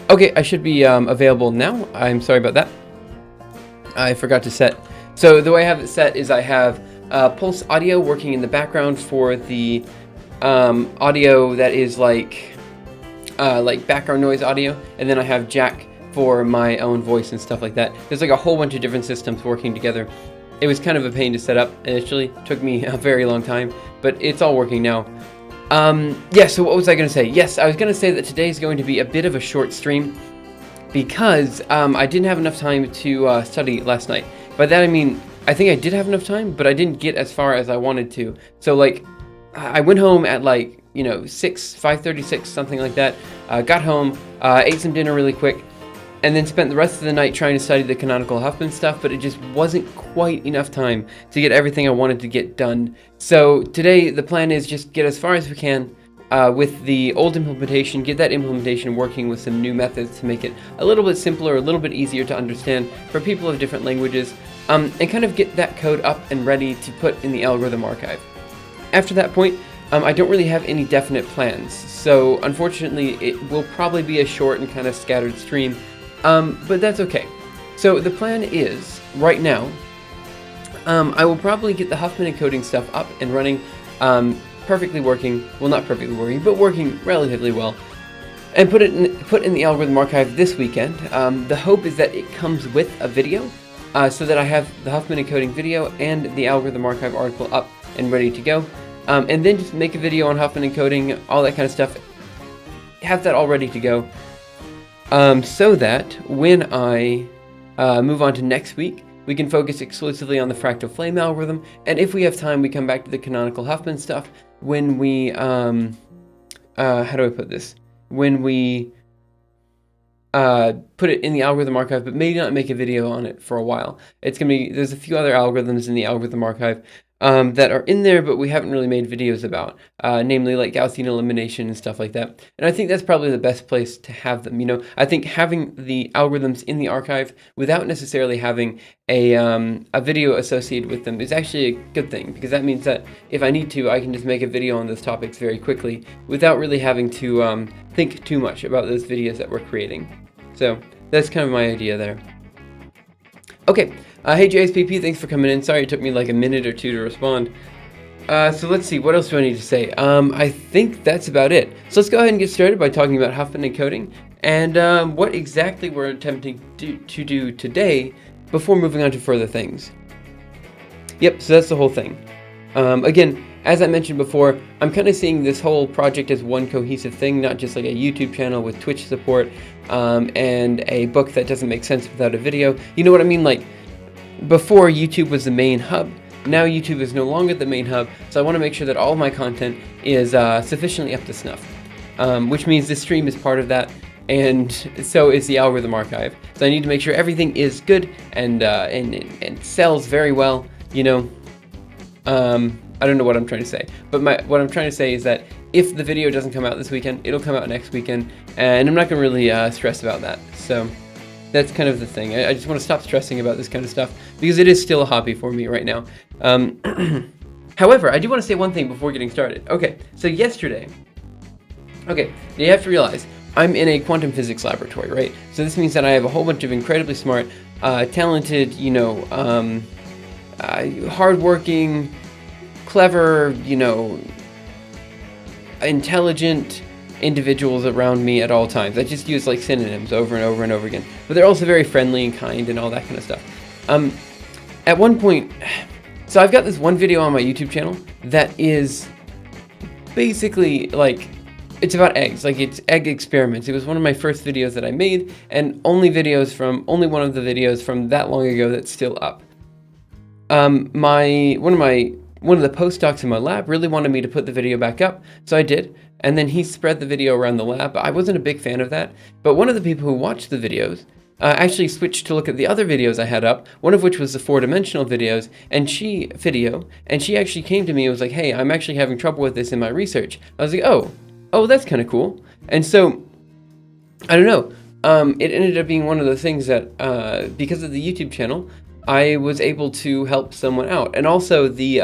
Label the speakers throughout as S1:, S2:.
S1: Okay, I should be available now. I'm sorry about that. I forgot to set. So the way I have it set is I have Pulse Audio working in the background for the audio that is like background noise audio, and then I have jack for my own voice and stuff like that. There's like a whole bunch of different systems working together. It was kind of a pain to set up initially. Took me a very long time, but it's all working now. Yeah, so what was I going to say? Yes, I was going to say that today is going to be a bit of a short stream because I didn't have enough time to study last night. By that I mean, I think I did have enough time, but I didn't get as far as I wanted to. So like, I went home at like, 5:36, something like that. Got home, ate some dinner really quick, and then spent the rest of the night trying to study the canonical Huffman stuff, but it just wasn't quite enough time to get everything I wanted to get done. So today the plan is just get as far as we can with the old implementation, get that implementation working with some new methods to make it a little bit simpler, a little bit easier to understand for people of different languages, and kind of get that code up and ready to put in the algorithm archive. After that point, I don't really have any definite plans, so unfortunately it will probably be a short and kind of scattered stream, but that's okay. So the plan is, right now, I will probably get the Huffman Encoding stuff up and running, perfectly working, well not perfectly working, but working relatively well, and put in the algorithm archive this weekend. The hope is that it comes with a video, so that I have the Huffman Encoding video and the algorithm archive article up and ready to go. And then just make a video on Huffman Encoding, all that kind of stuff. Have that all ready to go. So that when I move on to next week, we can focus exclusively on the fractal flame algorithm. And if we have time, we come back to the canonical Huffman stuff when we, how do I put this? When we put it in the algorithm archive, but maybe not make a video on it for a while. It's going to be, there's a few other algorithms in the algorithm archive that are in there, but we haven't really made videos about, namely like Gaussian elimination and stuff like that. And I think that's probably the best place to have them. I think having the algorithms in the archive without necessarily having a video associated with them is actually a good thing, because that means that if I need to, I can just make a video on those topics very quickly without really having to think too much about those videos that we're creating. So that's kind of my idea there. Okay, hey JSPP, thanks for coming in. Sorry it took me like a minute or two to respond. So let's see, what else do I need to say? I think that's about it. So let's go ahead and get started by talking about Huffman Encoding and what exactly we're attempting to do today before moving on to further things. Yep, so that's the whole thing. Again, as I mentioned before, I'm kind of seeing this whole project as one cohesive thing, not just like a YouTube channel with Twitch support and a book that doesn't make sense without a video. You know what I mean? Like, before YouTube was the main hub, now YouTube is no longer the main hub, so I want to make sure that all of my content is sufficiently up to snuff, which means this stream is part of that, and so is the algorithm archive. So I need to make sure everything is good and sells very well, I don't know what I'm trying to say, but what I'm trying to say is that if the video doesn't come out this weekend, it'll come out next weekend, and I'm not going to really stress about that. So that's kind of the thing. I just want to stop stressing about this kind of stuff, because it is still a hobby for me right now. However, I do want to say one thing before getting started. Okay, so yesterday, you have to realize, I'm in a quantum physics laboratory, right? So this means that I have a whole bunch of incredibly smart, talented, hardworking, clever, intelligent individuals around me at all times. I just use like synonyms over and over and over again. But they're also very friendly and kind and all that kind of stuff. At one point, so I've got this one video on my YouTube channel that is basically like, it's about eggs, like it's egg experiments. It was one of my first videos that I made, and only one of the videos from that long ago that's still up. One of the postdocs in my lab really wanted me to put the video back up, so I did, and then he spread the video around the lab. I wasn't a big fan of that, but one of the people who watched the videos actually switched to look at the other videos I had up, one of which was the 4-dimensional videos, and she actually came to me and was like, hey, I'm actually having trouble with this in my research. I was like, oh, that's kind of cool. And so, I don't know, it ended up being one of those things that, because of the YouTube channel, I was able to help someone out. And also the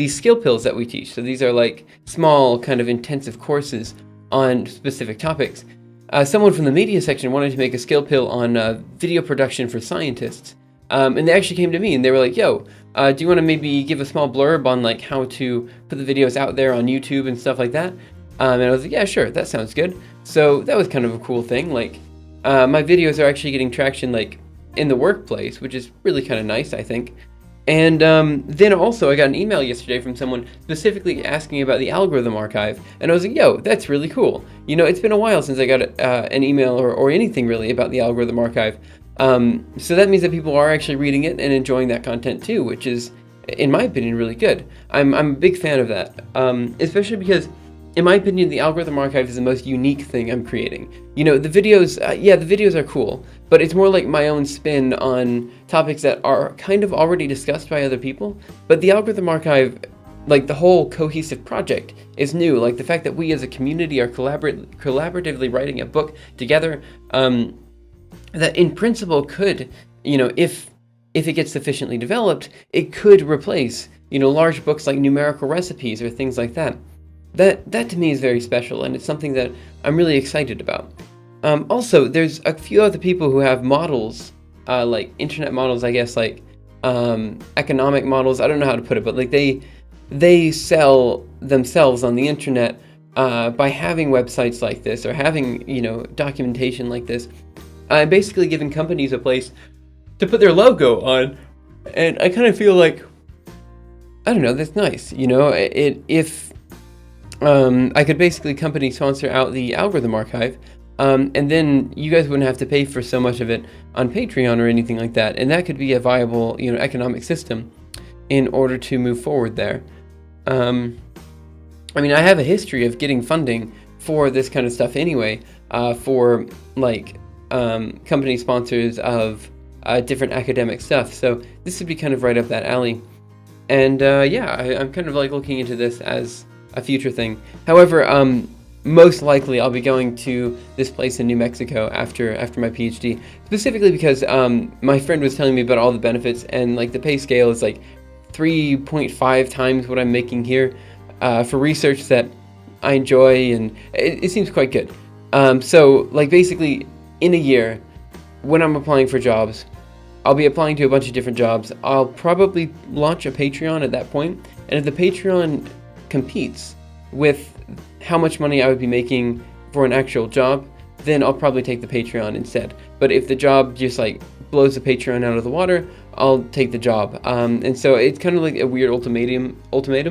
S1: skill pills that we teach. So these are like small kind of intensive courses on specific topics. Someone from the media section wanted to make a skill pill on video production for scientists. And they actually came to me and they were like, yo, do you want to maybe give a small blurb on like how to put the videos out there on YouTube and stuff like that? And I was like, yeah, sure, that sounds good. So that was kind of a cool thing. Like, my videos are actually getting traction like in the workplace, which is really kind of nice, I think. And then also I got an email yesterday from someone specifically asking about the algorithm archive, and I was like, yo, that's really cool. You know, it's been a while since I got an email or anything really about the algorithm archive. So that means that people are actually reading it and enjoying that content too, which is, in my opinion, really good. I'm a big fan of that, especially because, in my opinion, the algorithm archive is the most unique thing I'm creating. You know, the videos, yeah, the videos are cool, but it's more like my own spin on topics that are kind of already discussed by other people. But the algorithm archive, like the whole cohesive project, is new. Like the fact that we as a community are collaboratively writing a book together, that in principle could, you know, if it gets sufficiently developed, it could replace, you know, large books like numerical recipes or things like that. That to me is very special, and it's something that I'm really excited about. Also, there's a few other people who have models, like internet models, I guess, like economic models. I don't know how to put it, but like they sell themselves on the internet by having websites like this or having, you know, documentation like this. Basically giving companies a place to put their logo on, and I kind of feel like, I don't know, that's nice. You know, if I could basically company sponsor out the algorithm archive, and then you guys wouldn't have to pay for so much of it on Patreon or anything like that, and that could be a viable, you know, economic system in order to move forward there. I mean, I have a history of getting funding for this kind of stuff anyway, for like company sponsors of different academic stuff, so this would be kind of right up that alley. And yeah, I'm kind of like looking into this as a future thing. However, most likely I'll be going to this place in New Mexico after my PhD, specifically because my friend was telling me about all the benefits, and like the pay scale is like 3.5 times what I'm making here for research that I enjoy, and it seems quite good. So like basically in a year, when I'm applying for jobs, I'll be applying to a bunch of different jobs. I'll probably launch a Patreon at that point, and if the Patreon competes with how much money I would be making for an actual job, then I'll probably take the Patreon instead. But if the job just like blows the Patreon out of the water, I'll take the job. And so it's kind of like a weird ultimatum,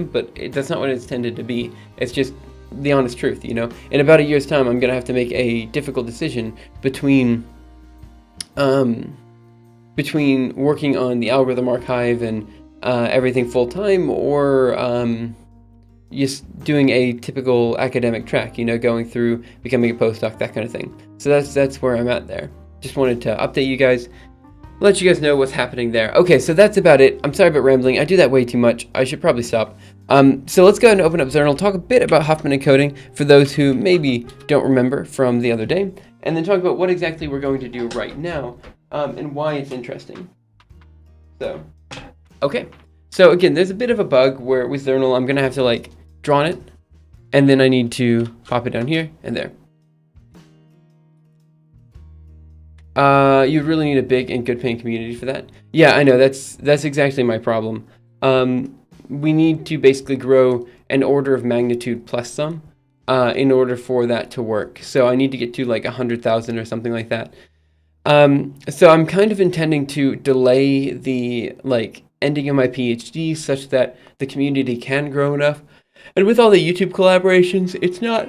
S1: but that's not what it's intended to be. It's just the honest truth, you know. In about a year's time, I'm gonna have to make a difficult decision between working on the algorithm archive and everything full time, or just doing a typical academic track, you know, going through becoming a postdoc, that kind of thing. So that's where I'm at there. Just wanted to update you guys, let you guys know what's happening there. Okay, so that's about it. I'm sorry about rambling. I do that way too much. I should probably stop. So let's go ahead and open up Zernal, talk a bit about Huffman Encoding for those who maybe don't remember from the other day, and then talk about what exactly we're going to do right now, and why it's interesting. So, okay. So again, there's a bit of a bug where with Zernal, I'm going to have to like draw on it, and then I need to pop it down here and there. You really need a big and good paying community for that. Yeah, I know, that's exactly my problem. We need to basically grow an order of magnitude plus some in order for that to work. So I need to get to like 100,000 or something like that. So I'm kind of intending to delay the like ending of my PhD such that the community can grow enough. And with all the YouTube collaborations, it's not,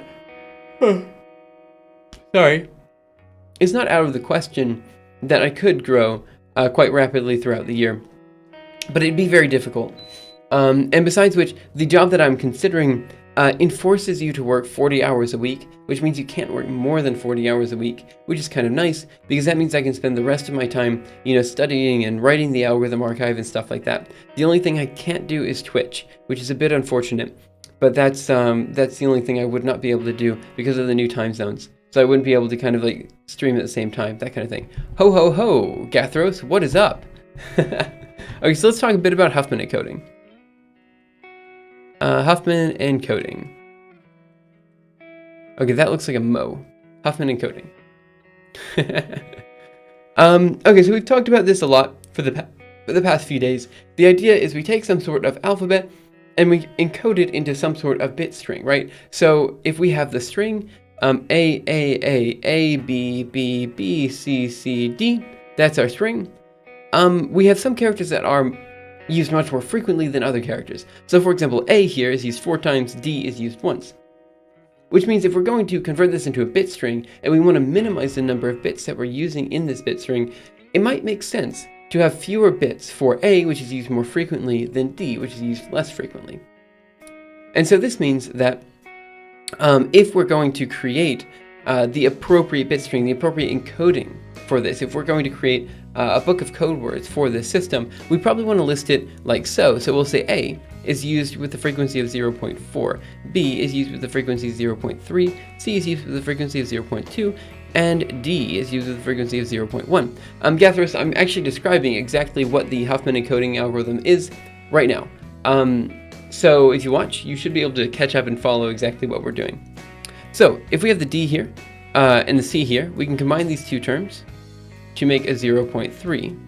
S1: it's not out of the question that I could grow quite rapidly throughout the year, but it'd be very difficult. And besides which, the job that I'm considering enforces you to work 40 hours a week, which means you can't work more than 40 hours a week, which is kind of nice because that means I can spend the rest of my time, you know, studying and writing the algorithm archive and stuff like that. The only thing I can't do is Twitch, which is a bit unfortunate, but that's the only thing I would not be able to do because of the new time zones. So I wouldn't be able to kind of like stream at the same time, that kind of thing. Ho ho ho, Gathros, what is up? Okay, so let's talk a bit about Huffman Encoding. Huffman Encoding. Okay, that looks like a mo. Huffman Encoding. Okay, so we've talked about this a lot for the past few days. The idea is we take some sort of alphabet and we encode it into some sort of bit string, right? So if we have the string A, B, B, C, D, that's our string. We have some characters that are used much more frequently than other characters. So for example, A here is used 4 times, D is used once. Which means if we're going to convert this into a bit string and we want to minimize the number of bits that we're using in this bit string, it might make sense to have fewer bits for A, which is used more frequently, than D, which is used less frequently. And so this means that if we're going to create the appropriate bit string, the appropriate encoding for this, if we're going to create a book of code words for this system, we probably want to list it like so. So we'll say A is used with the frequency of 0.4, B is used with the frequency of 0.3, C is used with the frequency of 0.2, and D is used with the frequency of 0.1. Gathros, I'm actually describing exactly what the Huffman encoding algorithm is right now. So if you watch, you should be able to catch up and follow exactly what we're doing. So if we have the D here and the C here, we can combine these two terms to make a 0.3.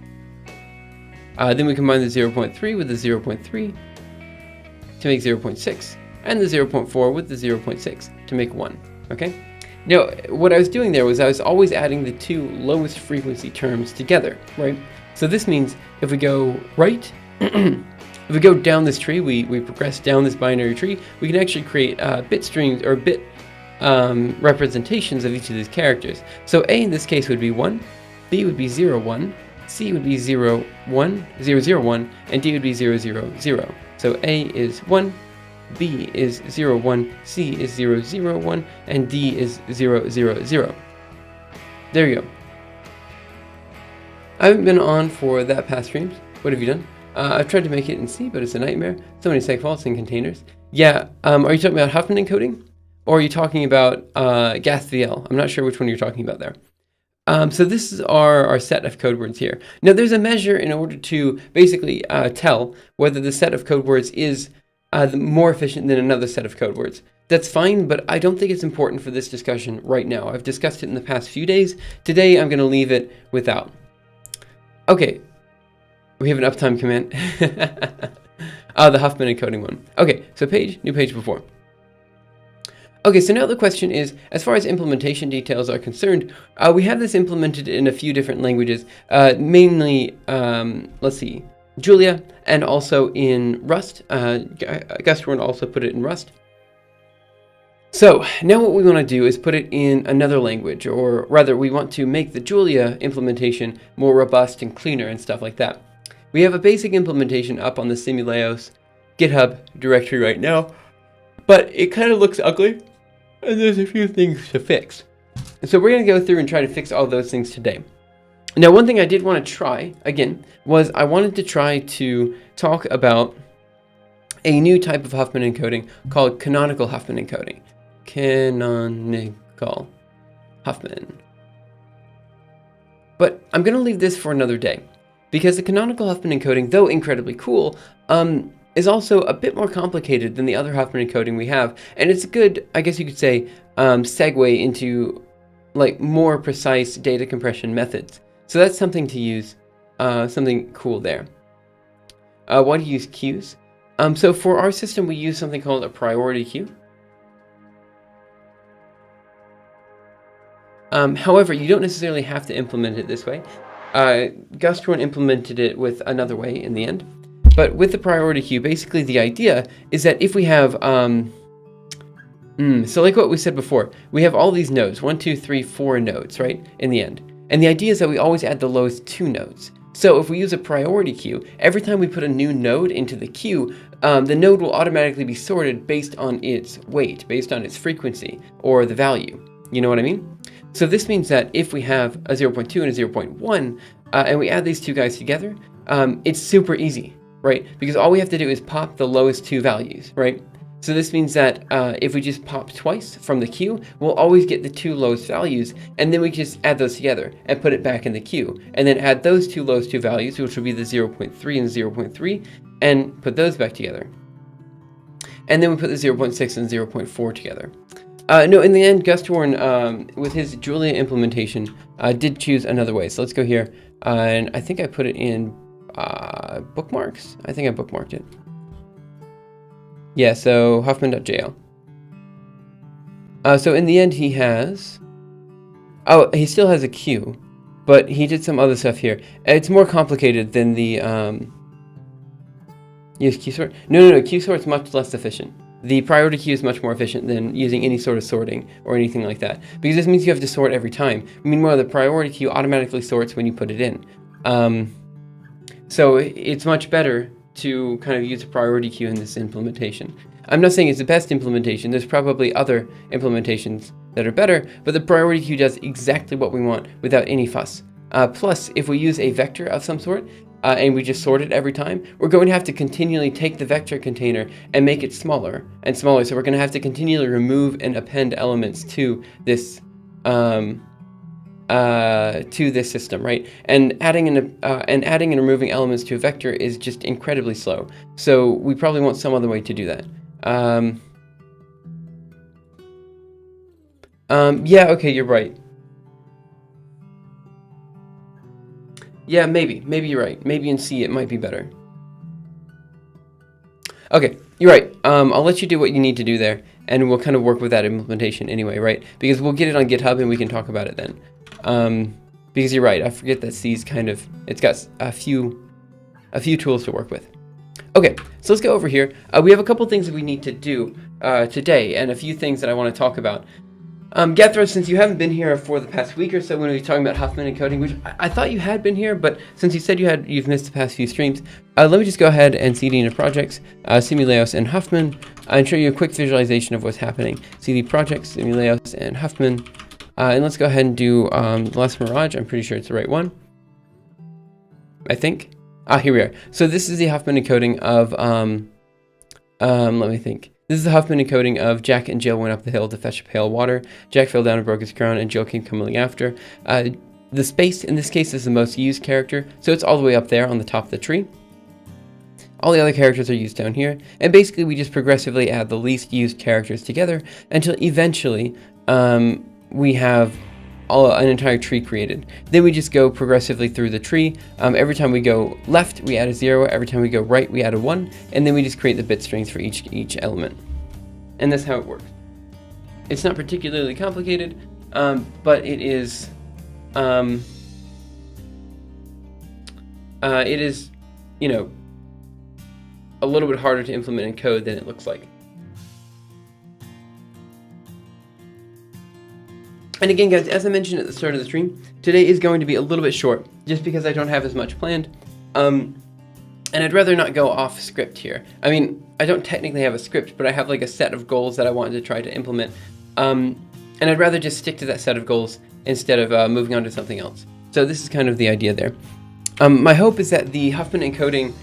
S1: Then we combine the 0.3 with the 0.3 to make 0.6, and the 0.4 with the 0.6 to make 1, okay? Now, what I was doing there was I was always adding the two lowest frequency terms together, right? So this means if we go right, if we go down this tree, we progress down this binary tree, we can actually create bit strings or bit representations of each of these characters. So A in this case would be 1, B would be 0, 1, C would be 0, 1, 0, 0, 1, and D would be 0, 0, 0. So A is 1, B is 0, 1, C is 0, 0, 1, and D is 0, 0, 0. There you go. I haven't been on for that past streams. What have you done? I've tried to make it in C, but it's a nightmare. So many seg faults in containers. Yeah, are you talking about Huffman encoding? Or are you talking about GathVL? I'm not sure which one you're talking about there. So this is our set of code words here. Now there's a measure in order to basically tell whether the set of code words is more efficient than another set of code words. That's fine, but I don't think it's important for this discussion right now. I've discussed it in the past few days. Today I'm going to leave it without. Okay, we have an uptime command. The Huffman encoding one. Okay, so page, new page before. Okay, so now the question is, as far as implementation details are concerned, we have this implemented in a few different languages, mainly, let's see, Julia, and also in Rust. Gusterborn also put it in Rust. So now what we want to do is put it in another language, or rather we want to make the Julia implementation more robust and cleaner and stuff like that. We have a basic implementation up on the Simuleos GitHub directory right now, but it kind of looks ugly. And there's a few things to fix. And so we're going to go through and try to fix all those things today. Now, one thing I did want to try, again, was I wanted to try to talk about a new type of Huffman encoding called canonical Huffman encoding. Canonical Huffman. But I'm going to leave this for another day, because the canonical Huffman encoding, though incredibly cool, is also a bit more complicated than the other Huffman encoding we have, and it's a good, I guess you could say, segue into like more precise data compression methods. So that's something to use, something cool there. Why do you use queues? So for our system, we use something called a priority queue. However, you don't necessarily have to implement it this way. Gusterborn implemented it with another way in the end. But with the priority queue, basically the idea is that if we have, so like what we said before, we have all these nodes, 1, 2, 3, 4 nodes, right, in the end. And the idea is that we always add the lowest 2 nodes. So if we use a priority queue, every time we put a new node into the queue, the node will automatically be sorted based on its weight, based on its frequency, or the value. You know what I mean? So this means that if we have a 0.2 and a 0.1, and we add these two guys together, it's super easy. Right? Because all we have to do is pop the lowest 2 values, right? So this means that if we just pop twice from the queue, we'll always get the 2 lowest values, and then we just add those together and put it back in the queue, and then add those 2 lowest 2 values, which will be the 0.3 and 0.3, and put those back together. And then we put the 0.6 and 0.4 together. No, in the end, Gusterborn, with his Julia implementation, did choose another way. So let's go here. and I think I put it in bookmarks. I think I bookmarked it. Yeah, so Huffman.jl. So in the end, he has... Oh, he still has a queue, but he did some other stuff here. It's more complicated than the... Use queue sort? No, queue sort's much less efficient. The priority queue is much more efficient than using any sort of sorting or anything like that, because this means you have to sort every time. Meanwhile, the priority queue automatically sorts when you put it in. So it's much better to kind of use a priority queue in this implementation. I'm not saying it's the best implementation. There's probably other implementations that are better, but the priority queue does exactly what we want without any fuss. Plus, if we use a vector of some sort, and we just sort it every time, we're going to have to continually take the vector container and make it smaller and smaller. So we're going to have to continually remove and append elements to this system, right? And adding and removing elements to a vector is just incredibly slow. So we probably want some other way to do that. Yeah, okay, you're right. Yeah, maybe you're right. Maybe in C it might be better. Okay, you're right. I'll let you do what you need to do there, and we'll kind of work with that implementation anyway, right? Because we'll get it on GitHub and we can talk about it then. Because you're right, I forget that C's kind of, it's got a few tools to work with. Okay, so let's go over here. We have a couple things that we need to do today, and a few things that I want to talk about. Gethro, since you haven't been here for the past week or so, when we were talking about Huffman Encoding, which I thought you had been here, but since you said you've missed the past few streams, let me just go ahead and cd into projects, Simuleos and Huffman, and show you a quick visualization of what's happening. CD projects, Simuleos and Huffman, and let's go ahead and do the last Mirage. I'm pretty sure it's the right one. I think. Here we are. So this is the Huffman encoding of, let me think. This is the Huffman encoding of Jack and Jill went up the hill to fetch a pail of water. Jack fell down and broke his crown, and Jill came coming after. The space, in this case, is the most used character, so it's all the way up there on the top of the tree. All the other characters are used down here, and basically we just progressively add the least used characters together until eventually we have an entire tree created. Then we just go progressively through the tree. Every time we go left, we add a 0. Every time we go right, we add a 1. And then we just create the bit strings for each element. And that's how it works. It's not particularly complicated, but it is, you know, a little bit harder to implement in code than it looks like. And again, guys, as I mentioned at the start of the stream, today is going to be a little bit short, just because I don't have as much planned. And I'd rather not go off script here. I mean, I don't technically have a script, but I have like a set of goals that I wanted to try to implement. And I'd rather just stick to that set of goals instead of moving on to something else. So this is kind of the idea there. My hope is that the Huffman encoding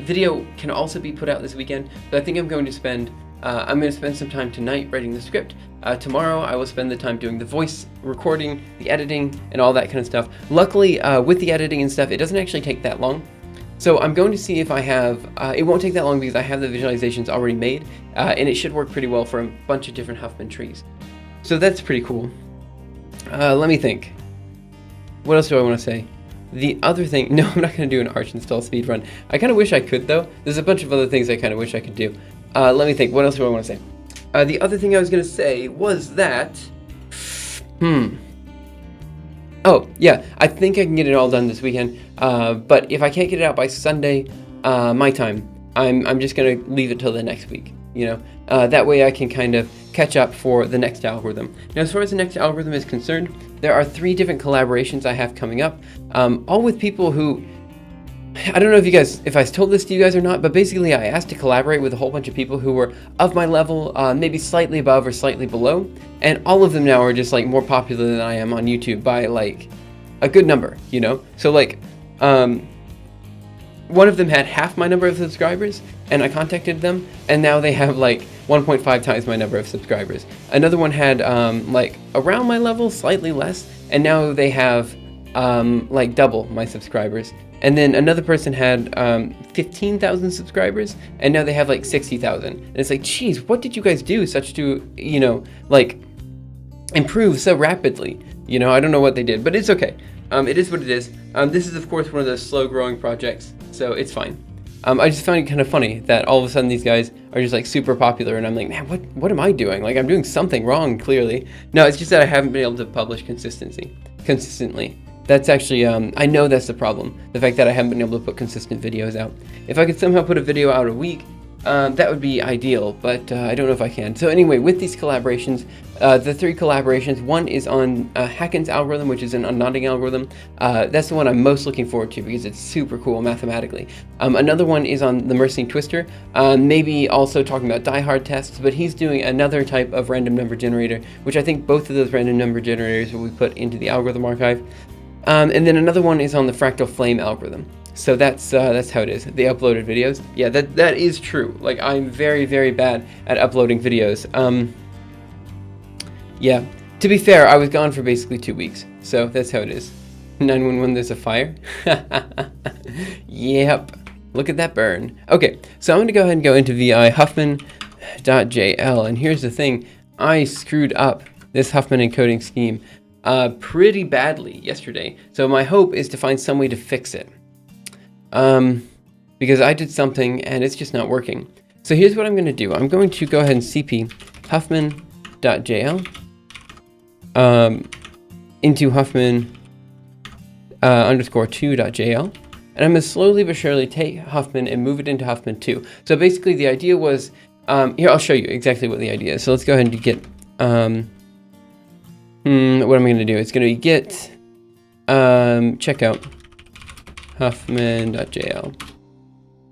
S1: video can also be put out this weekend, but I think I'm going to spend some time tonight writing the script. Tomorrow I will spend the time doing the voice recording, the editing, and all that kind of stuff. Luckily, with the editing and stuff, it doesn't actually take that long. So I'm going to see if I have, it won't take that long because I have the visualizations already made, and it should work pretty well for a bunch of different Huffman trees. So that's pretty cool. Let me think. What else do I want to say? The other thing, no, I'm not going to do an Arch install speed run. I kind of wish I could though. There's a bunch of other things I kind of wish I could do. Let me think, what else do I want to say? The other thing I was going to say was that, oh, yeah, I think I can get it all done this weekend, but if I can't get it out by Sunday, my time, I'm just going to leave it till the next week, you know? That way I can kind of catch up for the next algorithm. Now, as far as the next algorithm is concerned, there are 3 different collaborations I have coming up, all with people who, I don't know if I told this to you guys or not, but basically I asked to collaborate with a whole bunch of people who were of my level, maybe slightly above or slightly below, and all of them now are just like more popular than I am on YouTube by like a good number, you know? So like, one of them had half my number of subscribers, and I contacted them, and now they have like 1.5 times my number of subscribers. Another one had like around my level, slightly less, and now they have like double my subscribers. And then another person had 15,000 subscribers, and now they have like 60,000. And it's like, geez, what did you guys do such to, you know, like improve so rapidly? You know, I don't know what they did, but it's okay. It is what it is. This is, of course, one of those slow-growing projects, so it's fine. I just find it kind of funny that all of a sudden these guys are just like super popular, and I'm like, man, what am I doing? Like, I'm doing something wrong, clearly. No, it's just that I haven't been able to publish consistently. That's actually, I know that's the problem. The fact that I haven't been able to put consistent videos out. If I could somehow put a video out a week, that would be ideal, but I don't know if I can. So anyway, with these collaborations, the 3 collaborations, one is on Hacken's algorithm, which is an unknotting algorithm. That's the one I'm most looking forward to because it's super cool mathematically. Another one is on the Mercing Twister, maybe also talking about diehard tests, but he's doing another type of random number generator, which I think both of those random number generators will be put into the algorithm archive. And then another one is on the fractal flame algorithm. So that's how it is. The uploaded videos. Yeah, that is true. Like, I'm very, very bad at uploading videos. Yeah, to be fair, I was gone for basically 2 weeks. So that's how it is. 911, there's a fire. Yep. Look at that burn. Okay, so I'm going to go ahead and go into VI Huffman.jl. And here's the thing. I screwed up this Huffman encoding scheme pretty badly yesterday. So my hope is to find some way to fix it. Because I did something and it's just not working. So here's what I'm going to do. I'm going to go ahead and cp Huffman.jl into Huffman _2.jl. And I'm going to slowly but surely take Huffman and move it into Huffman 2. So basically the idea was, here, I'll show you exactly what the idea is. So let's go ahead and get, what am I going to do? It's going to be get, checkout Huffman.jl.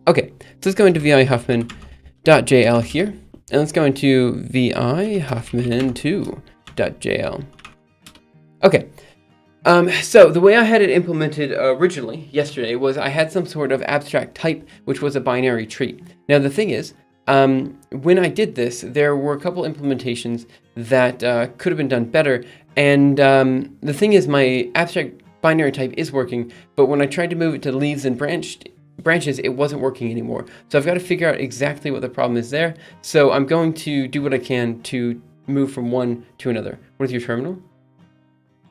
S1: Okay, so let's go into vi Huffman.jl here, and let's go into vi Huffman2.jl. Okay, so the way I had it implemented originally yesterday was I had some sort of abstract type, which was a binary tree. Now the thing is, when I did this, there were a couple implementations that could have been done better, and the thing is, my abstract binary type is working, but when I tried to move it to leaves and branches, it wasn't working anymore. So I've got to figure out exactly what the problem is there. So I'm going to do what I can to move from one to another. What is your terminal?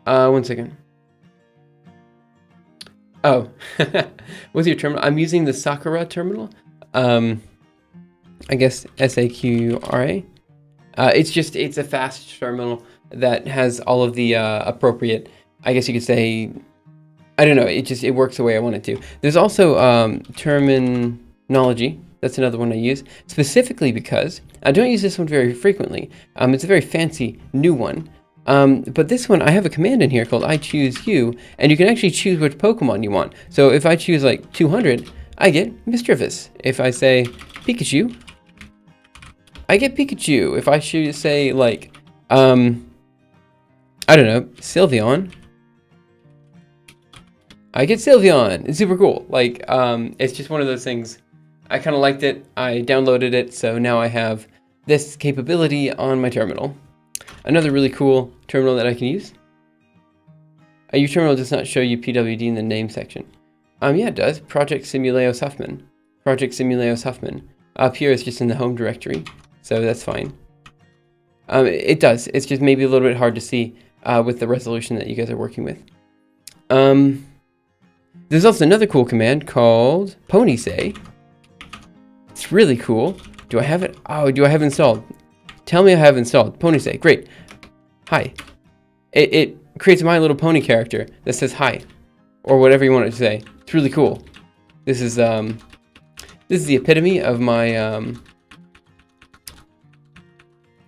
S1: 1 second. Oh, what's your terminal? I'm using the Sakura terminal. I guess SAQRA. It's a fast terminal that has all of the appropriate, I guess you could say, I don't know, it works the way I want it to. There's also terminology. That's another one I use, specifically because I don't use this one very frequently. It's a very fancy new one. But this one, I have a command in here called I choose you, and you can actually choose which Pokemon you want. So if I choose like 200, I get Mischievous. If I say Pikachu, I get Pikachu. If I choose, say, like, I don't know, Sylveon, I get Sylveon. It's super cool. Like, it's just one of those things. I kind of liked it. I downloaded it, so now I have this capability on my terminal. Another really cool terminal that I can use. Your terminal does not show you PWD in the name section. Yeah, it does. Project Simuleos Huffman. Project Simuleos Huffman. Up here, it's just in the home directory, so that's fine. It does. It's just maybe a little bit hard to see with the resolution that you guys are working with. There's also another cool command called PonySay. It's really cool. Do I have it? Oh, do I have it installed? Tell me I have it installed. PonySay. Great. Hi. It creates a My Little Pony character that says hi, or whatever you want it to say. It's really cool. This is the epitome of my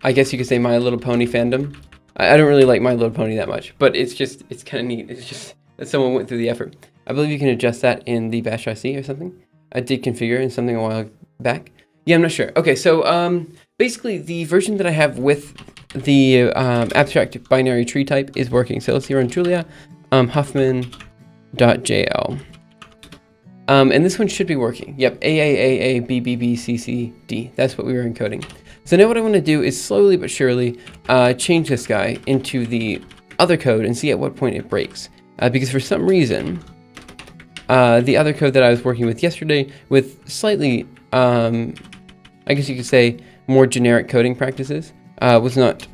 S1: I guess you could say My Little Pony fandom. I don't really like My Little Pony that much, but it's kind of neat. It's just that someone went through the effort. I believe you can adjust that in the bash IC or something. I did configure in something a while back. Yeah, I'm not sure. Okay, so basically the version that I have with the abstract binary tree type is working. So let's see, run Julia, Huffman.jl. And this one should be working. Yep, AAAABBBCCD. That's what we were encoding. So now what I want to do is slowly but surely change this guy into the other code and see at what point it breaks. Because for some reason, the other code that I was working with yesterday with slightly, I guess you could say, more generic coding practices was not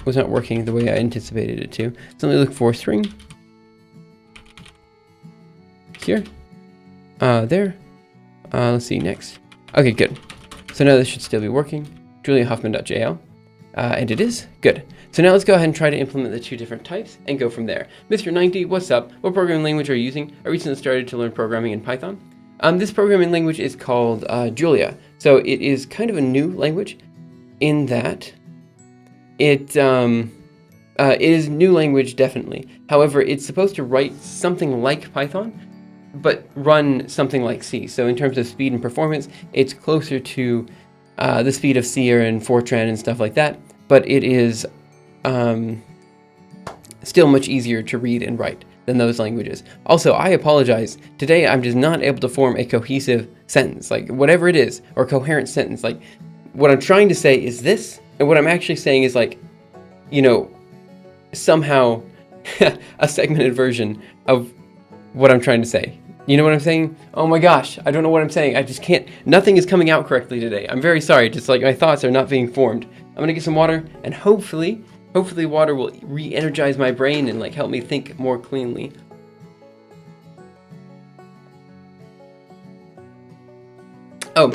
S1: was not working the way I anticipated it to. So let me look for string. Here. There. Let's see, next. Okay, good. So now this should still be working. JuliaHuffman.jl. And it is. Good. So now let's go ahead and try to implement the 2 different types and go from there. Mr. 90, what's up? What programming language are you using? I recently started to learn programming in Python. This programming language is called Julia. So it is kind of a new language in that it is new language, definitely. However, it's supposed to write something like Python, but run something like C. So in terms of speed and performance, it's closer to the speed of C or in Fortran and stuff like that, but it is still much easier to read and write than those languages. Also, I apologize. Today, I'm just not able to form a cohesive sentence, like whatever it is, or coherent sentence. Like what I'm trying to say is this, and what I'm actually saying is like, you know, somehow a segmented version of what I'm trying to say. You know what I'm saying? Oh my gosh, I don't know what I'm saying. I just can't, nothing is coming out correctly today. I'm very sorry, just like my thoughts are not being formed. I'm gonna get some water, and hopefully water will re-energize my brain and like help me think more cleanly. Oh,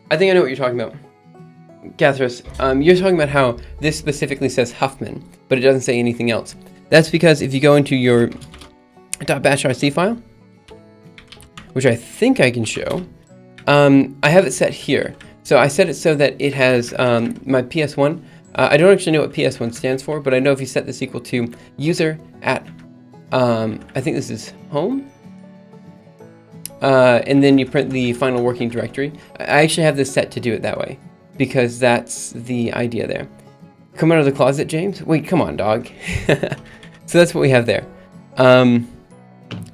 S1: I think I know what you're talking about. Gathros, you're talking about how this specifically says Huffman, but it doesn't say anything else. That's because if you go into your .bash.rc file, which I think I can show, I have it set here. So I set it so that it has my PS1. I don't actually know what PS1 stands for, but I know if you set this equal to user at, I think this is home, and then you print the final working directory. I actually have this set to do it that way, because that's the idea there. Come out of the closet, James? Wait, come on, dog. So that's what we have there.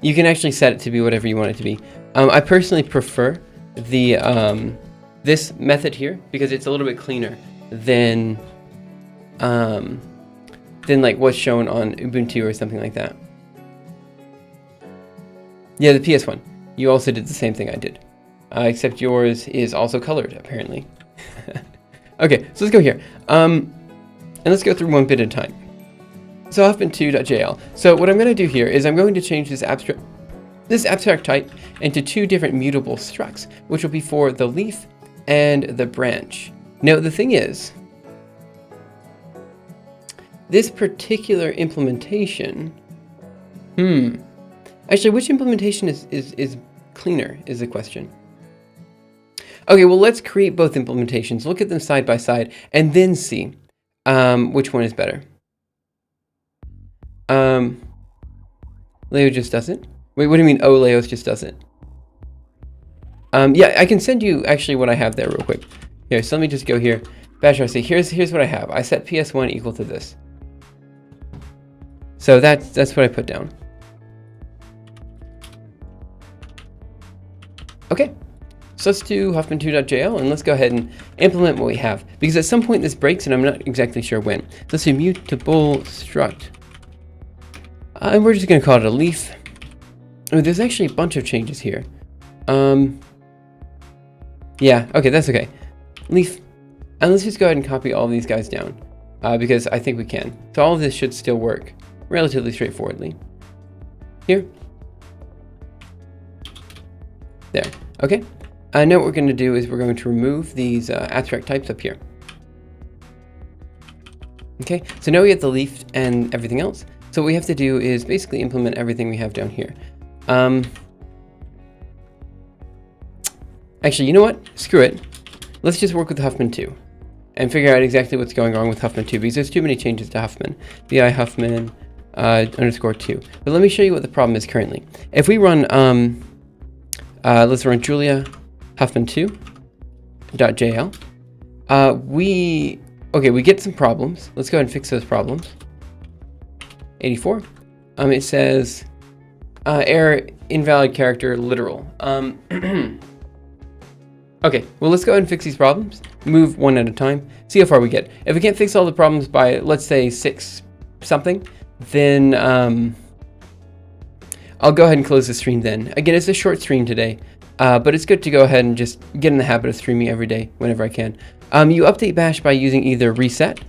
S1: You can actually set it to be whatever you want it to be. I personally prefer the this method here because it's a little bit cleaner than like what's shown on Ubuntu or something like that. Yeah, the PS1. You also did the same thing I did, except yours is also colored apparently. Okay, so let's go here, and let's go through one bit at a time. So Huffman2.jl. So what I'm going to do here is I'm going to change this abstract type into 2 different mutable structs, which will be for the leaf and the branch. Now the thing is, this particular implementation, actually, which implementation is cleaner is the question. Okay, well, let's create both implementations, look at them side by side, and then see which one is better. Leo just doesn't. Wait, what do you mean? Oh, Leo's just doesn't. Yeah, I can send you actually what I have there real quick. Here, so let me just go here. Bash.rc. Here's what I have. I set PS1 equal to this. So that's what I put down. Okay. So let's do Huffman2.jl and let's go ahead and implement what we have. Because at some point this breaks and I'm not exactly sure when. So let's do mutable struct. And we're just going to call it a leaf. Oh, there's actually a bunch of changes here. Yeah, okay, that's okay. Leaf. And let's just go ahead and copy all these guys down. Because I think we can. So all of this should still work relatively straightforwardly. Here. There. Okay. Now what we're going to do is we're going to remove these abstract types up here. Okay, so now we have the leaf and everything else. So what we have to do is basically implement everything we have down here. Actually, you know what? Screw it. Let's just work with Huffman 2 and figure out exactly what's going on with Huffman 2 because there's too many changes to Huffman. vi Huffman _2. But let me show you what the problem is currently. If we run, let's run Julia Huffman2.jl. We get some problems. Let's go ahead and fix those problems. 84. It says error, invalid character, literal. Okay, well, let's go ahead and fix these problems. Move one at a time. See how far we get. If we can't fix all the problems by, let's say, 6 something, then I'll go ahead and close the stream then. Again, it's a short stream today, but it's good to go ahead and just get in the habit of streaming every day whenever I can. You update bash by using either reset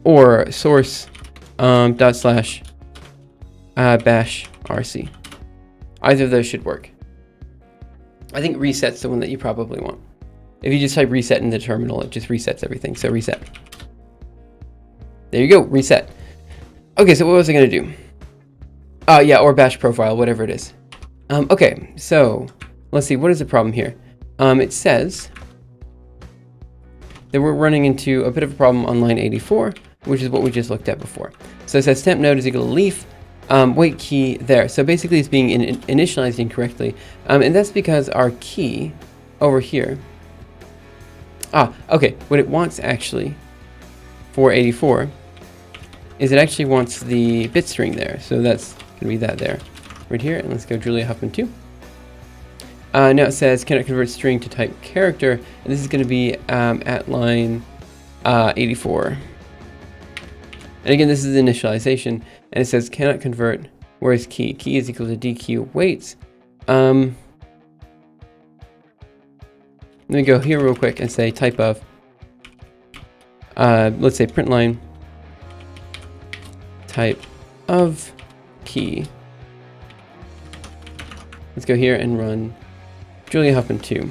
S1: or source dot slash bash rc. Either of those should work. I think reset's the one that you probably want. If you just type reset in the terminal, it just resets everything. So reset. There you go, reset. Okay, so what was I gonna do? Yeah, or bash profile, whatever it is. Okay, so let's see, what is the problem here? It says that we're running into a bit of a problem on line 84, which is what we just looked at before. So it says temp node is equal to leaf, wait key there. So basically it's being initialized incorrectly. And that's because our key over here, okay, what it wants actually for 84 is it actually wants the bit string there. So that's gonna be that there, right here. And let's go Julia Huffman 2. Now it says cannot convert string to type character, and this is going to be at line 84. And again, this is initialization, and it says cannot convert. Where is key? Key is equal to DQ waits. Let me go here real quick and say type of. Let's say print line type of key. Let's go here and run Julia Huffman 2.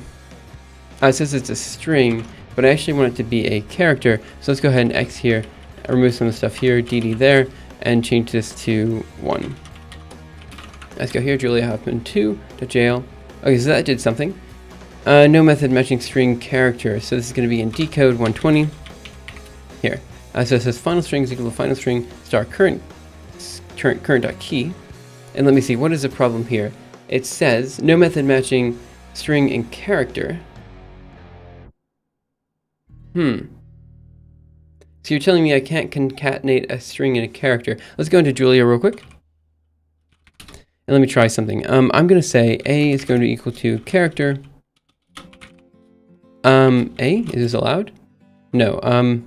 S1: It says it's a string, but I actually want it to be a character. So let's go ahead and X here, remove some of the stuff here, DD there, and change this to 1. Let's go here, Julia Huffman 2.jl. Okay, so that did something. No method matching string character. So this is going to be in decode 120. Here. So it says final string is equal to final string star current dot key. And let me see, what is the problem here? It says no method matching string and character. So you're telling me I can't concatenate a string and a character. Let's go into Julia real quick. And let me try something. I'm going to say A is going to be equal to character. A, is this allowed? No.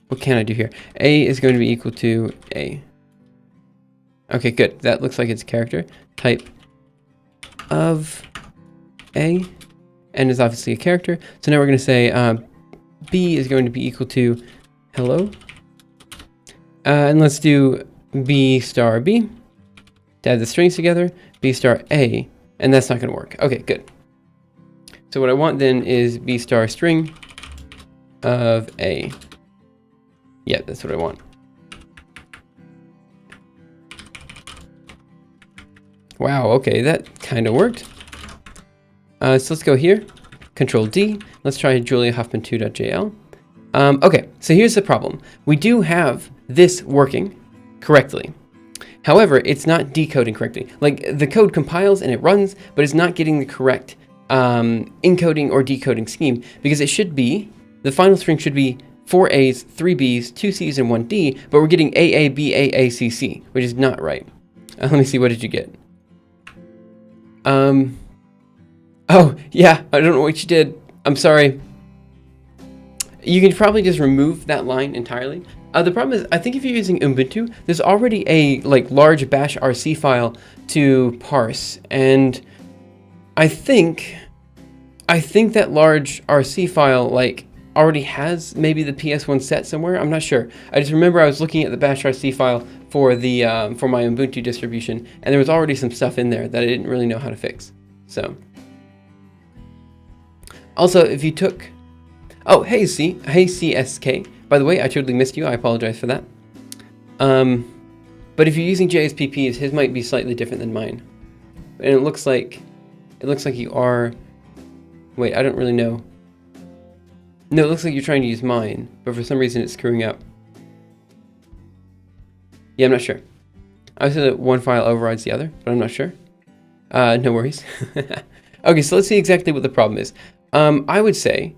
S1: What can I do here? A is going to be equal to A. Okay, good. That looks like it's a character. Type of A, and is obviously a character. So now we're going to say B is going to be equal to hello. And let's do B star B to add the strings together. B star A, and that's not going to work. Okay, good. So what I want then is B star string of A. Yeah, that's what I want. Wow, okay, that kind of worked. So let's go here, Control D. Let's try Julia Huffman 2.jl. Okay, so here's the problem. We do have this working correctly. However, it's not decoding correctly. Like, the code compiles and it runs, but it's not getting the correct encoding or decoding scheme, because it should be, the final string should be 4 A's, 3 B's, 2 C's, and 1 D, but we're getting AA, BA, CC, which is not right. Let me see, what did you get? Oh, yeah, I don't know what you did. I'm sorry. You can probably just remove that line entirely. The problem is, I think if you're using Ubuntu, there's already a large bash RC file to parse, and I think that large RC file already has maybe the PS1 set somewhere. I'm not sure. I just remember I was looking at the bash RC file for the for my Ubuntu distribution, and there was already some stuff in there that I didn't really know how to fix. So, also if you took, oh hey CSK. By the way, I totally missed you. I apologize for that. But if you're using JSPPs, his might be slightly different than mine, and it looks like you are. Wait, I don't really know. No, it looks like you're trying to use mine, but for some reason it's screwing up. Yeah, I'm not sure. I would say that one file overrides the other, but I'm not sure. No worries. Okay, so let's see exactly what the problem is. I would say,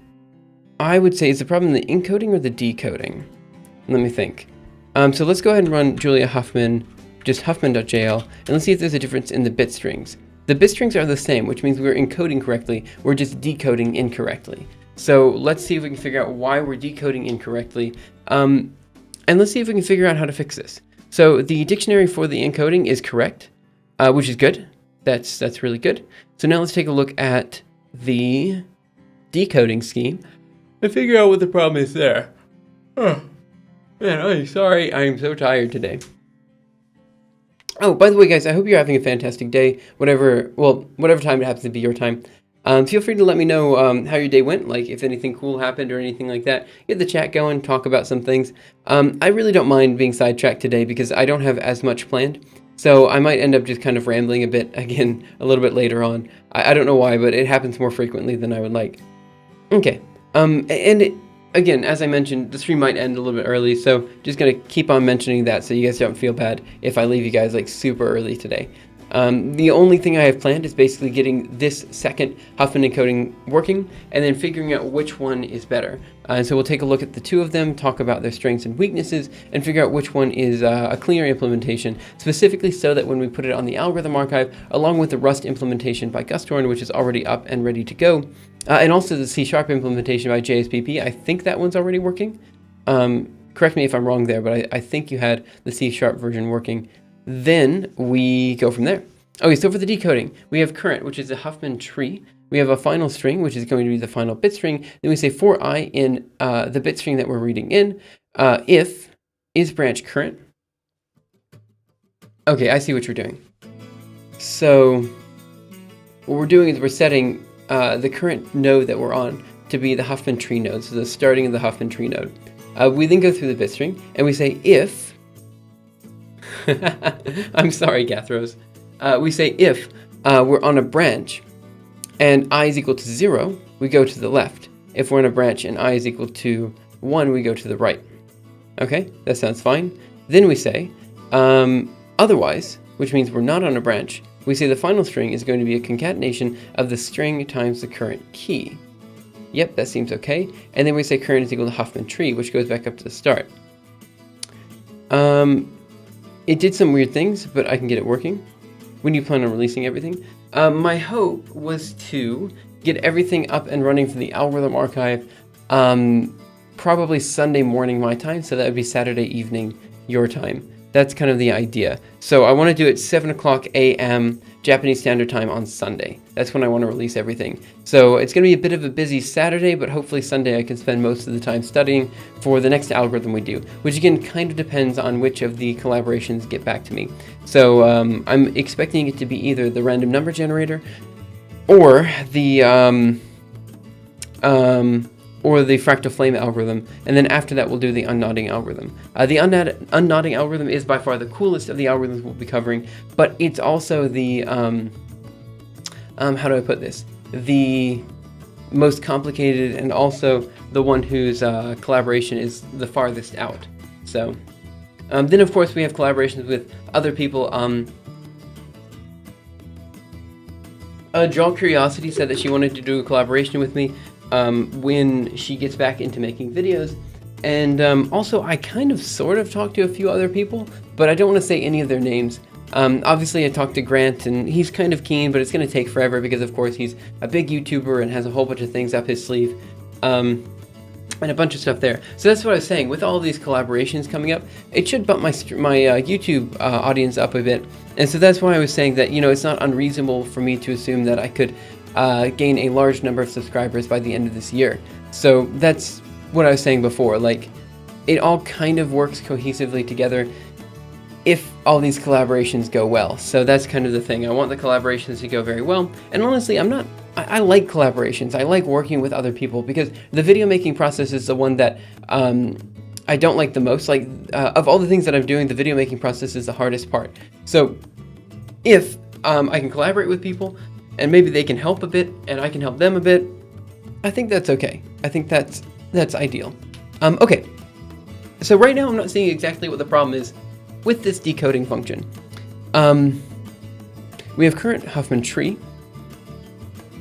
S1: is the problem in the encoding or the decoding? Let me think. So let's go ahead and run Julia Huffman, just huffman.jl, and let's see if there's a difference in the bit strings. The bit strings are the same, which means we're encoding correctly, we're just decoding incorrectly. So let's see if we can figure out why we're decoding incorrectly, and let's see if we can figure out how to fix this. So the dictionary for the encoding is correct, which is good. That's really good. So now let's take a look at the decoding scheme. and figure out what the problem is there. Oh, man, I'm sorry. I am so tired today. Oh, by the way, guys, I hope you're having a fantastic day. Whatever time it happens to be your time. Feel free to let me know how your day went, like if anything cool happened or anything like that. Get the chat going, talk about some things. I really don't mind being sidetracked today because I don't have as much planned. So I might end up just kind of rambling a bit again a little bit later on. I don't know why, but it happens more frequently than I would like. Okay. Again, as I mentioned, the stream might end a little bit early, so just gonna keep on mentioning that so you guys don't feel bad if I leave you guys like super early today. The only thing I have planned is basically getting this second Huffman encoding working and then figuring out which one is better. So we'll take a look at the two of them, talk about their strengths and weaknesses, and figure out which one is a cleaner implementation, specifically so that when we put it on the algorithm archive, along with the Rust implementation by Gustorn, which is already up and ready to go, and also the C# implementation by JSPP, I think that one's already working. Correct me if I'm wrong there, but I think you had the C# version working. Then we go from there. Okay, so for the decoding, we have current, which is a Huffman tree. We have a final string, which is going to be the final bit string. Then we say for I in the bit string that we're reading in, if is branch current. Okay, I see what you're doing. So what we're doing is we're setting the current node that we're on to be the Huffman tree node, so the starting of the Huffman tree node. We then go through the bit string and we say if, I'm sorry, Gathros. We say if we're on a branch and I is equal to 0, we go to the left. If we're on a branch and I is equal to 1, we go to the right. Okay, that sounds fine. Then we say otherwise, which means we're not on a branch, we say the final string is going to be a concatenation of the string times the current key. Yep, that seems okay. And then we say current is equal to Huffman tree, which goes back up to the start. It did some weird things, but I can get it working. When do you plan on releasing everything? My hope was to get everything up and running from the algorithm archive probably Sunday morning my time, so that would be Saturday evening your time. That's kind of the idea. So I want to do it 7 o'clock a.m. Japanese Standard Time on Sunday. That's when I want to release everything. So it's going to be a bit of a busy Saturday, but hopefully Sunday I can spend most of the time studying for the next algorithm we do, which again kind of depends on which of the collaborations get back to me. So I'm expecting it to be either the random number generator or the fractal flame algorithm, and then after that we'll do the unknotting algorithm. The unknotting algorithm is by far the coolest of the algorithms we'll be covering, but it's also the, how do I put this? The most complicated and also the one whose collaboration is the farthest out. So, then of course we have collaborations with other people. Draw Curiosity said that she wanted to do a collaboration with me when she gets back into making videos. And also I kind of sort of talked to a few other people, but I don't want to say any of their names. Obviously I talked to Grant and he's kind of keen, but it's going to take forever because of course he's a big YouTuber and has a whole bunch of things up his sleeve. And a bunch of stuff there. So that's what I was saying. With all these collaborations coming up, it should bump my YouTube audience up a bit. And so that's why I was saying that, you know, it's not unreasonable for me to assume that I could gain a large number of subscribers by the end of this year. So that's what I was saying before. Like, it all kind of works cohesively together if all these collaborations go well. So that's kind of the thing. I want the collaborations to go very well. And honestly, I like collaborations. I like working with other people because the video making process is the one that I don't like the most. Like, of all the things that I'm doing, the video making process is the hardest part. So if I can collaborate with people and maybe they can help a bit and I can help them a bit, I think that's okay. I think that's ideal. Okay, so right now I'm not seeing exactly what the problem is with this decoding function. We have current Huffman tree.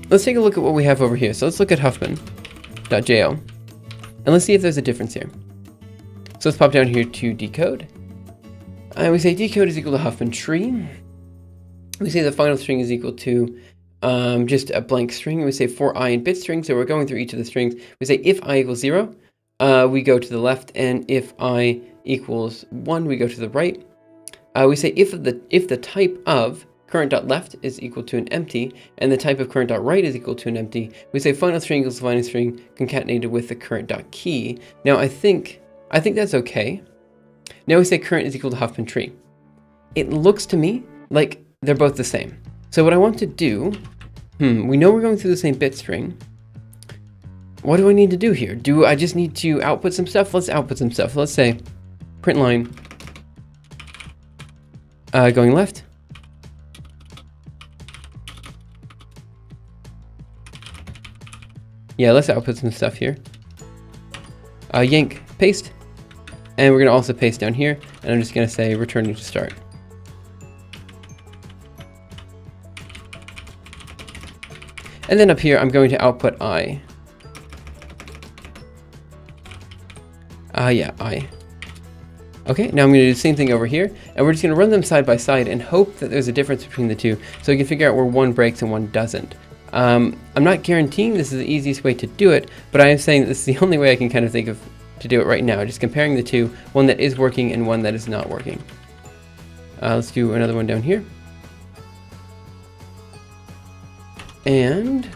S1: Let's take a look at what we have over here. So let's look at Huffman.jo and let's see if there's a difference here. So let's pop down here to decode. And we say decode is equal to Huffman tree. We say the final string is equal to just a blank string. We say for I in bit string. So we're going through each of the strings. We say if I equals 0, we go to the left, and if I equals 1, we go to the right. We say if the type of current.left is equal to an empty, and the type of current.right is equal to an empty, we say final string equals final string concatenated with the current.key. Now I think that's okay. Now we say current is equal to Huffman tree. It looks to me like they're both the same. So what I want to do, we know we're going through the same bit string. What do I need to do here? Do I just need to output some stuff? Let's output some stuff. Let's say print line going left. Yeah, let's output some stuff here. Yank paste. And we're going to also paste down here. And I'm just going to say returning to start. And then up here, I'm going to output I. I. Okay, now I'm going to do the same thing over here. And we're just going to run them side by side and hope that there's a difference between the two. So we can figure out where one breaks and one doesn't. I'm not guaranteeing this is the easiest way to do it, but I am saying that this is the only way I can kind of think of to do it right now. Just comparing the two, one that is working and one that is not working. Let's do another one down here. And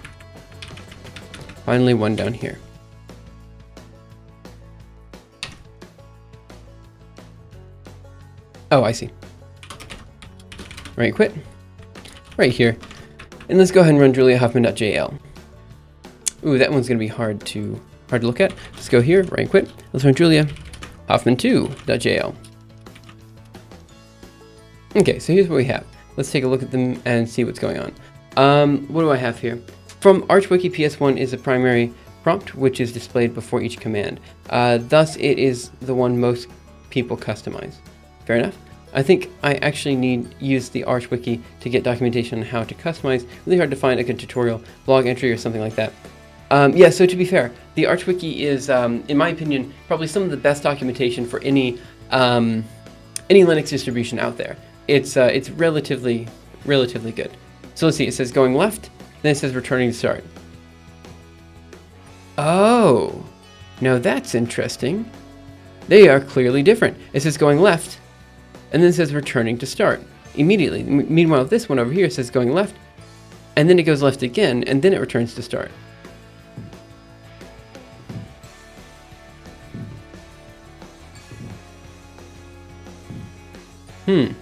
S1: finally one down here. Oh, I see. Right, quit. Right here. And let's go ahead and run juliahuffman.jl. Ooh, that one's going to be hard to look at. Let's go here, right, quit. Let's run juliahuffman2.jl. Okay, so here's what we have. Let's take a look at them and see what's going on. What do I have here? From ArchWiki, PS1 is a primary prompt, which is displayed before each command. Thus, it is the one most people customize. Fair enough. I think I actually use the ArchWiki to get documentation on how to customize. Really hard to find a good tutorial, blog entry, or something like that. Yeah, so to be fair, the ArchWiki is, in my opinion, probably some of the best documentation for any Linux distribution out there. It's relatively good. So let's see, it says going left, then it says returning to start. Oh, now that's interesting. They are clearly different. It says going left, and then it says returning to start immediately. Meanwhile, this one over here says going left, and then it goes left again, and then it returns to start. And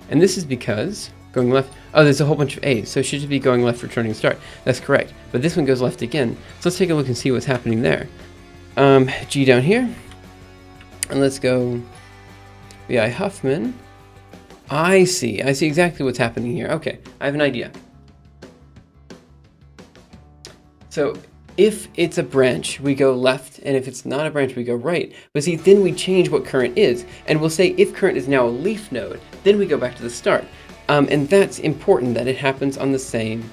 S1: this is because going left, oh, there's a whole bunch of A's, so it should be going left, returning to start. That's correct, but this one goes left again. So let's take a look and see what's happening there. G down here, and let's go VI Huffman. I see exactly what's happening here. Okay, I have an idea. So if it's a branch, we go left, and if it's not a branch, we go right. But see, then we change what current is, and we'll say if current is now a leaf node, then we go back to the start. And that's important that it happens on the same.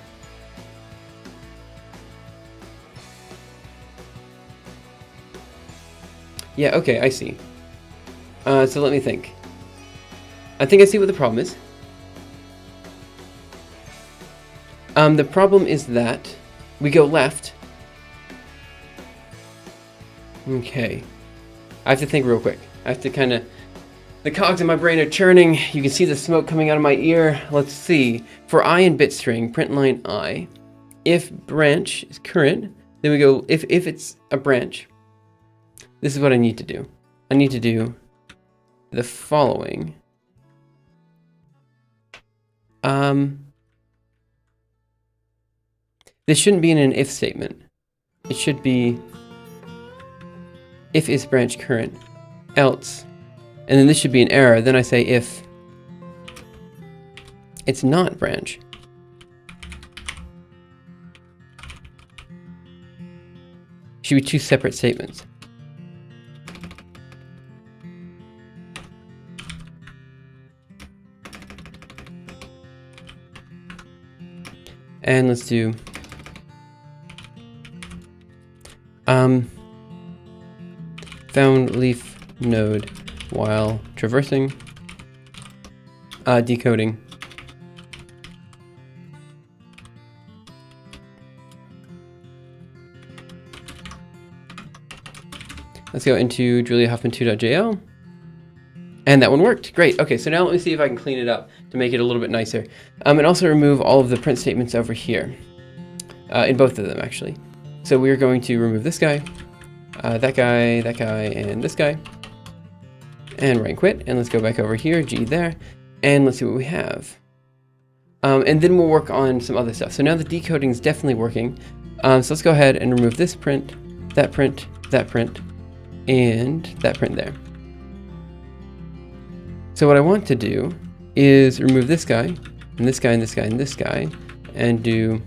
S1: Yeah, okay, I see. So let me think. I think I see what the problem is. The problem is that we go left. Okay. I have to think real quick. I have to kind of... The cogs in my brain are churning. You can see the smoke coming out of my ear. Let's see. For I in bit string, print line I. If branch is current, then we go, if it's a branch, this is what I need to do. I need to do the following. This shouldn't be in an if statement. It should be if is branch current, else. And then this should be an error. Then I say if it's not branch. Should be two separate statements. And let's do found leaf node while traversing, decoding. Let's go into juliahuffman2.jl. And that one worked. Great. Okay, so now let me see if I can clean it up to make it a little bit nicer. And also remove all of the print statements over here. In both of them, actually. So we're going to remove this guy, that guy, and this guy. And right quit. And let's go back over here, G there. And let's see what we have. And then we'll work on some other stuff. So now the decoding is definitely working. So let's go ahead and remove this print, that print, that print, and that print there. So what I want to do is remove this guy, and this guy, and this guy, and this guy, and do...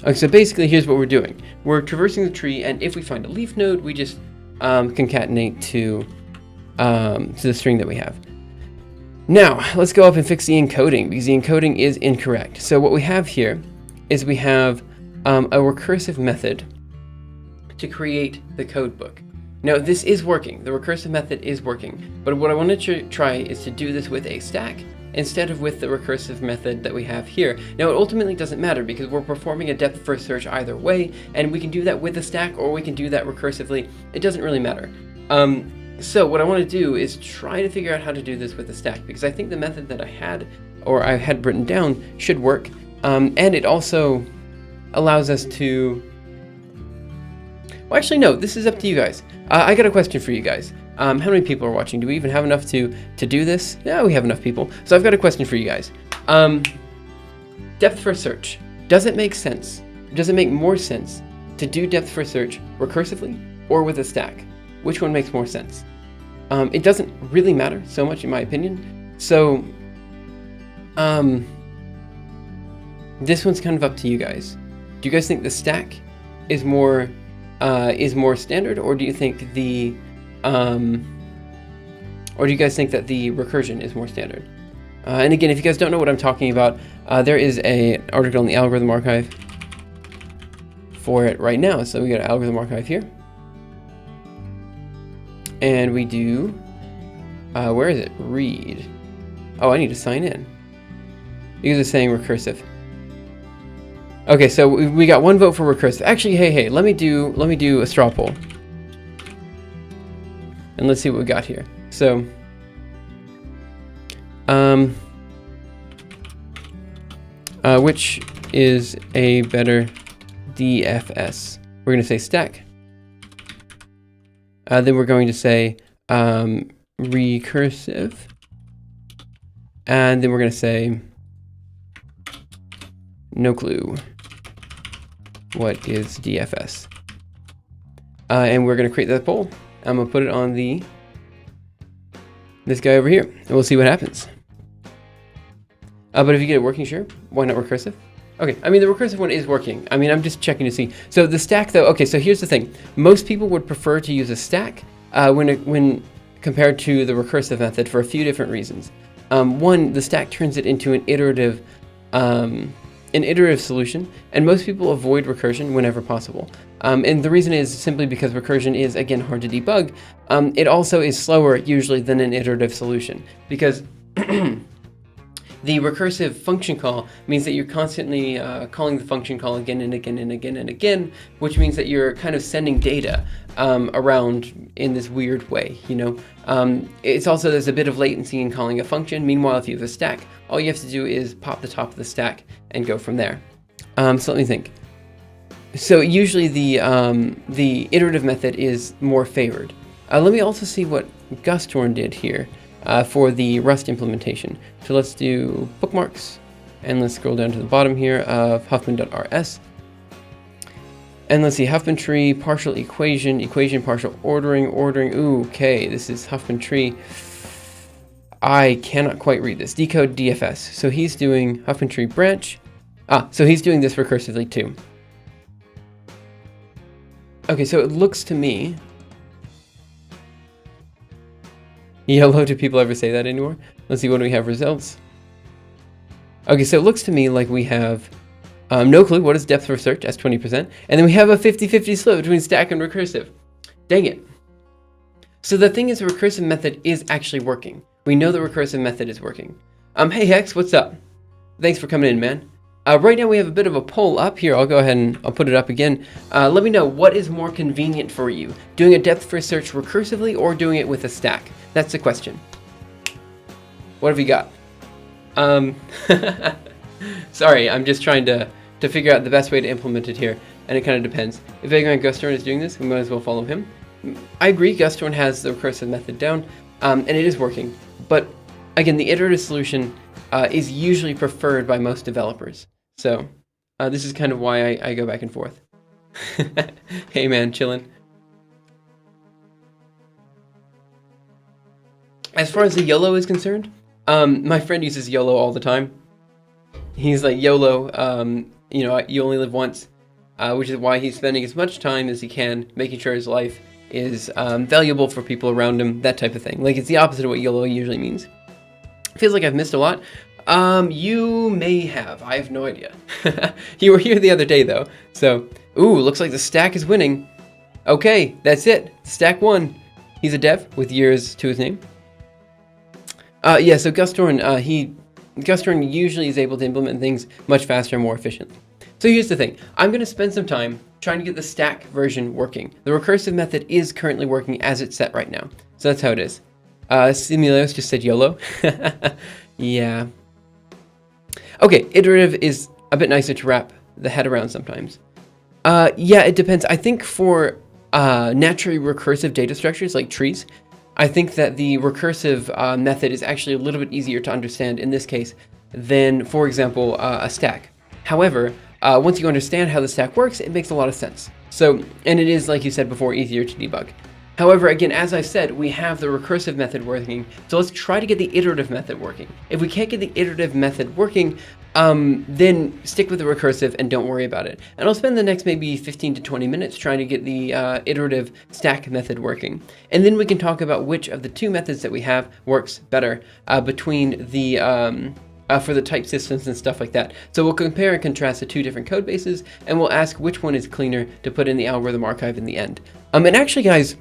S1: Okay, so basically here's what we're doing. We're traversing the tree, and if we find a leaf node, we just concatenate to the string that we have. Now, let's go up and fix the encoding, because the encoding is incorrect. So what we have here is we have a recursive method to create the code book. Now, this is working. The recursive method is working. But what I wanted to try is to do this with a stack instead of with the recursive method that we have here. Now, it ultimately doesn't matter because we're performing a depth-first search either way, and we can do that with a stack or we can do that recursively. It doesn't really matter. So what I want to do is try to figure out how to do this with a stack, because I think the method that I had written down should work. And it also allows us to... Well, actually, no, this is up to you guys. I got a question for you guys. How many people are watching? Do we even have enough to do this? Yeah, we have enough people. So I've got a question for you guys. Depth first search. Does it make sense? Does it make more sense to do depth first search recursively or with a stack? Which one makes more sense? It doesn't really matter so much in my opinion. So this one's kind of up to you guys. Do you guys think the stack is more standard, or do you think the or do you guys think that the recursion is more standard? And again, if you guys don't know what I'm talking about, there is an article in the algorithm archive for it right now. So we got an algorithm archive here, and we do where is it? Read. Oh, I need to sign in because it's saying recursive. Okay, so we got one vote for recursive. Actually, hey, let me do a straw poll, and let's see what we got here. So, which is a better DFS? We're going to say stack. Then we're going to say recursive, and then we're going to say no clue. What is DFS? And we're going to create that poll. I'm going to put it on this guy over here, and we'll see what happens. But if you get it working, sure. Why not recursive? Okay, I mean, the recursive one is working. I mean, I'm just checking to see. So the stack, though, okay, so here's the thing. Most people would prefer to use a stack when compared to the recursive method for a few different reasons. One, the stack turns it into an iterative solution, and most people avoid recursion whenever possible. And the reason is simply because recursion is, again, hard to debug. It also is slower usually than an iterative solution, because the recursive function call means that you're constantly calling the function call again and again and again and again, which means that you're kind of sending data around in this weird way, you know. It's also, there's a bit of latency in calling a function. Meanwhile, if you have a stack, all you have to do is pop the top of the stack and go from there. So let me think. So usually the iterative method is more favored. Let me also see what Gustorn did here for the Rust implementation. So let's do bookmarks, and let's scroll down to the bottom here of Huffman.rs. And let's see, Huffman tree, partial equation, partial ordering. Ooh, okay, this is Huffman tree. I cannot quite read this. Decode DFS. So he's doing Huffman tree branch. So he's doing this recursively too. Okay, so it looks to me... Yellow, do people ever say that anymore? Let's see, what do we have? Results. Okay, so it looks to me like we have no clue. What is depth first search? That's 20%. And then we have a 50-50 split between stack and recursive. Dang it. So the thing is, the recursive method is actually working. We know the recursive method is working. Hey Hex, what's up? Thanks for coming in, man. Right now we have a bit of a poll up here. I'll go ahead and I'll put it up again. Let me know, what is more convenient for you? Doing a depth first search recursively or doing it with a stack? That's the question. What have you got? Sorry, I'm just trying to figure out the best way to implement it here, and it kind of depends. If Vagrant Gustorn is doing this, we might as well follow him. I agree, Gustorn has the recursive method down, and it is working. But again, the iterative solution is usually preferred by most developers. So this is kind of why I go back and forth. Hey man, chillin'. As far as the YOLO is concerned, my friend uses YOLO all the time. He's like, YOLO, you know, you only live once, which is why he's spending as much time as he can making sure his life is valuable for people around him, that type of thing. Like, it's the opposite of what YOLO usually means. Feels like I've missed a lot. You may have. I have no idea. You were here the other day, though. So, ooh, looks like the stack is winning. Okay, that's it. Stack won. He's a dev with years to his name. Yeah, so Gustorn, Gustorn usually is able to implement things much faster and more efficiently. So here's the thing. I'm going to spend some time trying to get the stack version working. The recursive method is currently working as it's set right now. So that's how it is. Simuleos just said YOLO. Yeah. Okay, iterative is a bit nicer to wrap the head around sometimes. Yeah, it depends. I think for naturally recursive data structures like trees, I think that the recursive method is actually a little bit easier to understand in this case than, for example, a stack. However, once you understand how the stack works, it makes a lot of sense. So, and it is, like you said before, easier to debug. However, again, as I said, we have the recursive method working, so let's try to get the iterative method working. If we can't get the iterative method working, then stick with the recursive and don't worry about it. And I'll spend the next maybe 15 to 20 minutes trying to get the iterative stack method working. And then we can talk about which of the two methods that we have works better between the for the type systems and stuff like that. So we'll compare and contrast the two different code bases, and we'll ask which one is cleaner to put in the algorithm archive in the end. And actually, guys,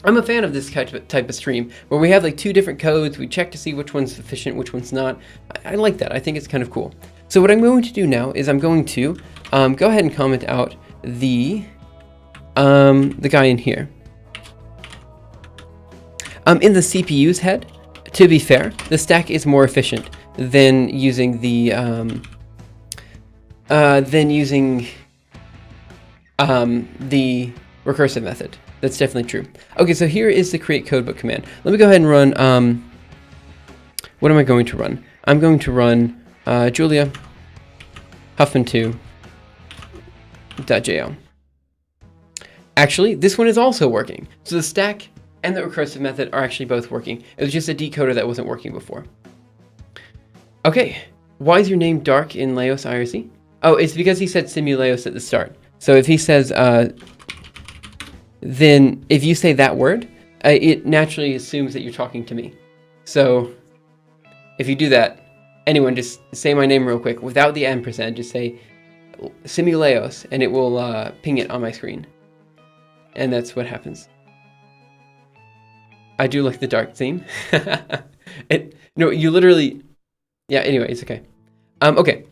S1: I'm a fan of this type of stream where we have like two different codes. We check to see which one's efficient, which one's not. I like that. I think it's kind of cool. So what I'm going to do now is I'm going to go ahead and comment out the guy in here. In the CPU's head, to be fair, the stack is more efficient than using the recursive method. That's definitely true. Okay, so here is the create codebook command. Let me go ahead and run, what am I going to run? I'm going to run Julia Huffman2.jl. Actually, this one is also working. So the stack and the recursive method are actually both working. It was just a decoder that wasn't working before. Okay, why is your name dark in Laos IRC? Oh, it's because he said Simuleos at the start. So if he says, then if you say that word, it naturally assumes that you're talking to me. So if you do that, anyone just say my name real quick without the ampersand, just say Simuleos and it will ping it on my screen. And that's what happens. I do like the dark theme. No, you literally, yeah, anyway, it's okay. Okay.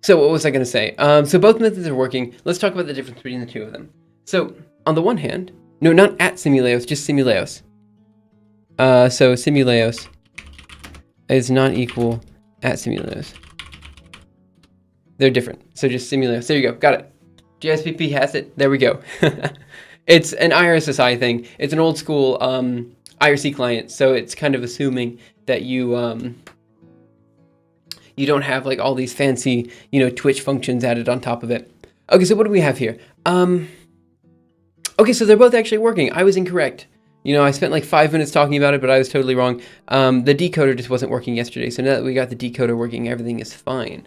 S1: So what was I going to say? So both methods are working. Let's talk about the difference between the two of them. So on the one hand, no, not at Simuleos, just Simuleos. So Simuleos is not equal at Simuleos. They're different. So just Simuleos. There you go. Got it. JSPP has it. There we go. It's an IRSSI thing. It's an old school IRC client. So it's kind of assuming that you you don't have like all these fancy, you know, Twitch functions added on top of it. Okay, so what do we have here? Okay, so they're both actually working. I was incorrect. You know, I spent like 5 minutes talking about it, but I was totally wrong. The decoder just wasn't working yesterday. So now that we got the decoder working, everything is fine.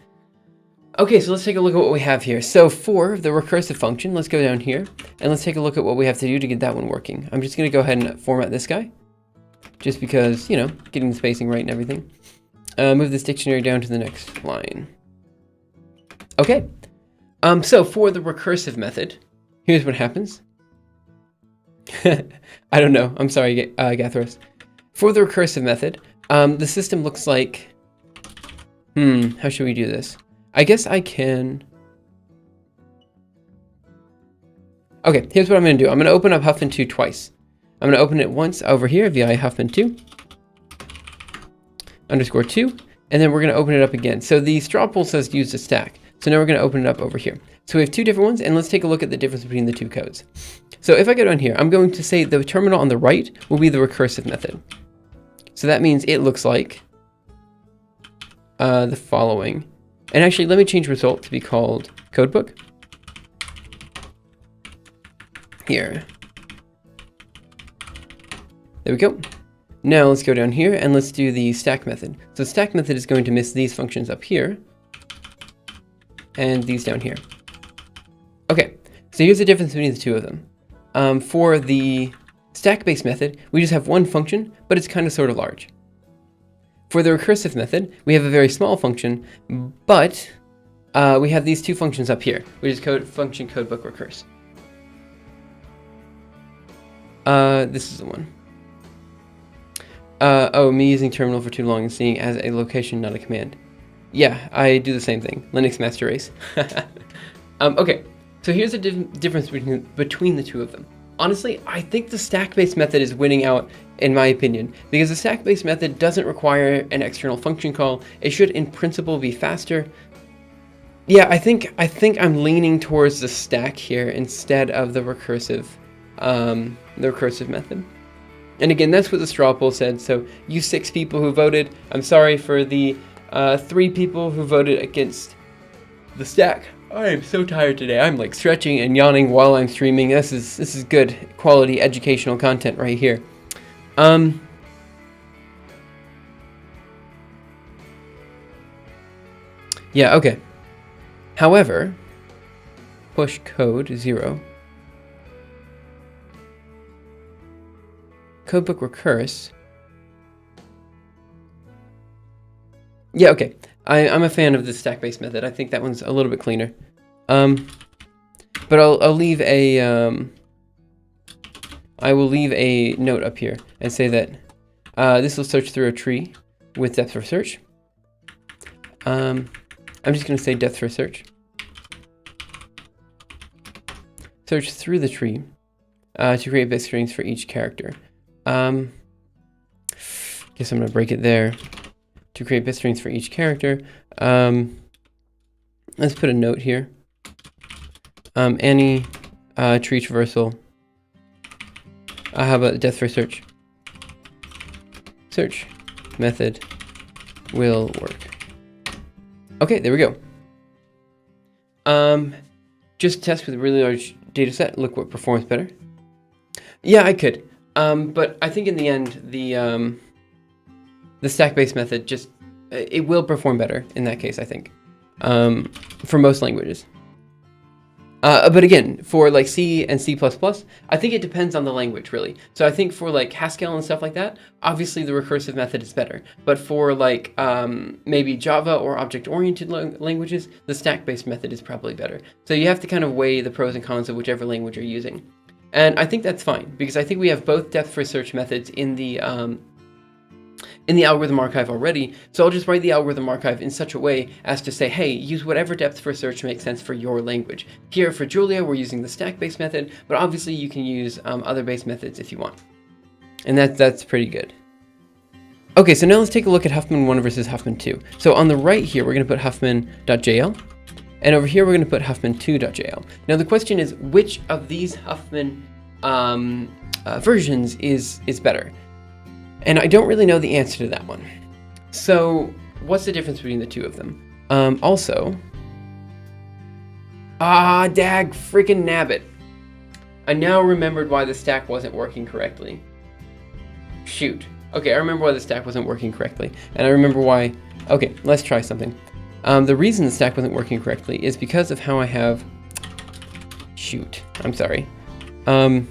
S1: Okay, so let's take a look at what we have here. So for the recursive function, let's go down here and let's take a look at what we have to do to get that one working. I'm just going to go ahead and format this guy just because, you know, getting the spacing right and everything. Move this dictionary down to the next line. Okay. So for the recursive method, here's what happens. I don't know. I'm sorry, Gathros. For the recursive method, the system looks like How should we do this? I guess I can... Okay, here's what I'm going to do. I'm going to open up Huffman 2 twice. I'm going to open it once over here via Huffman 2 _2, and then we're going to open it up again. So the straw poll says use the stack. So now we're going to open it up over here. So we have two different ones, and let's take a look at the difference between the two codes. So if I go down here, I'm going to say the terminal on the right will be the recursive method. So that means it looks like the following. And actually, let me change result to be called codebook. Here. There we go. Now let's go down here and let's do the stack method. So the stack method is going to miss these functions up here and these down here. Okay, so here's the difference between the two of them. For the stack-based method, we just have one function, but it's kind of sort of large. For the recursive method, we have a very small function, but we have these two functions up here, which is function codebook recurse. This is the one. Oh, me using terminal for too long and seeing as a location, not a command. Yeah, I do the same thing. Linux master race. Okay, so here's the difference between the two of them. Honestly, I think the stack-based method is winning out, in my opinion, because the stack-based method doesn't require an external function call. It should, in principle, be faster. Yeah, I think I'm leaning towards the stack here instead of the recursive method. And again, that's what the straw poll said. So you 6 people who voted, I'm sorry for the 3 people who voted against the stack. I am so tired today. I'm like stretching and yawning while I'm streaming. This is good quality educational content right here. Yeah, okay. However, push code 0. Codebook recurse. Yeah, okay. I'm a fan of the stack-based method. I think that one's a little bit cleaner. But I'll leave a I will leave a note up here and say that this will search through a tree with depth first search. I'm just going to say depth first search. Search through the tree to create bit strings for each character. Guess I'm going to break it there. To create bit strings for each character. Let's put a note here. Any tree traversal. How about depth first search? Search method will work. Okay, there we go. Just test with a really large data set. Look what performs better. Yeah, I could. But I think in the end, the stack-based method just, it will perform better in that case, I think, for most languages. But again, for like C and C++, I think it depends on the language, really. So I think for like Haskell and stuff like that, obviously the recursive method is better. But for like maybe Java or object-oriented languages, the stack-based method is probably better. So you have to kind of weigh the pros and cons of whichever language you're using. And I think that's fine, because I think we have both depth first search methods in the algorithm archive already. So I'll just write the algorithm archive in such a way as to say, hey, use whatever depth first search makes sense for your language. Here for Julia, we're using the stack-based method, but obviously you can use other base methods if you want. And that's pretty good. Okay, so now let's take a look at Huffman 1 versus Huffman 2. So on the right here, we're going to put Huffman.jl. And over here, we're going to put Huffman2.jl. Now the question is, which of these Huffman versions is better? And I don't really know the answer to that one. So what's the difference between the two of them? Dag freaking nabbit. I now remembered why the stack wasn't working correctly. Shoot. Okay, I remember why the stack wasn't working correctly. And I remember why... Okay, let's try something. The reason the stack wasn't working correctly is because of how I have... Shoot. I'm sorry. So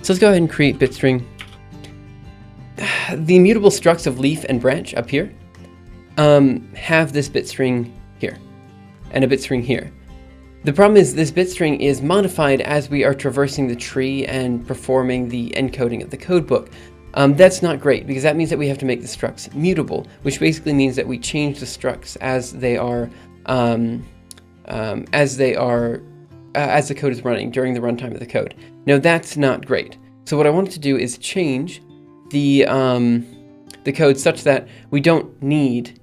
S1: let's go ahead and create bitstring. The immutable structs of leaf and branch up here have this bitstring here and a bitstring here. The problem is this bitstring is modified as we are traversing the tree and performing the encoding of the codebook. That's not great, because that means that we have to make the structs mutable, which basically means that we change the structs as they are, as the code is running during the runtime of the code. Now that's not great. So what I wanted to do is change the code such that we don't need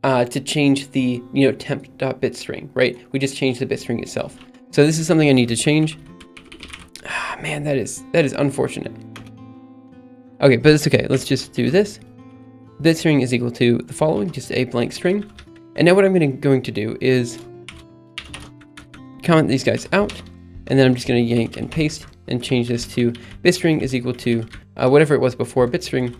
S1: to change the temp.bitstring, right? We just change the bitstring itself. So this is something I need to change. Ah, man, that is unfortunate. Okay, but it's okay. Let's just do this. Bitstring is equal to the following, just a blank string. And now what I'm going to do is comment these guys out, and then I'm just going to yank and paste and change this to bitstring is equal to whatever it was before, bitstring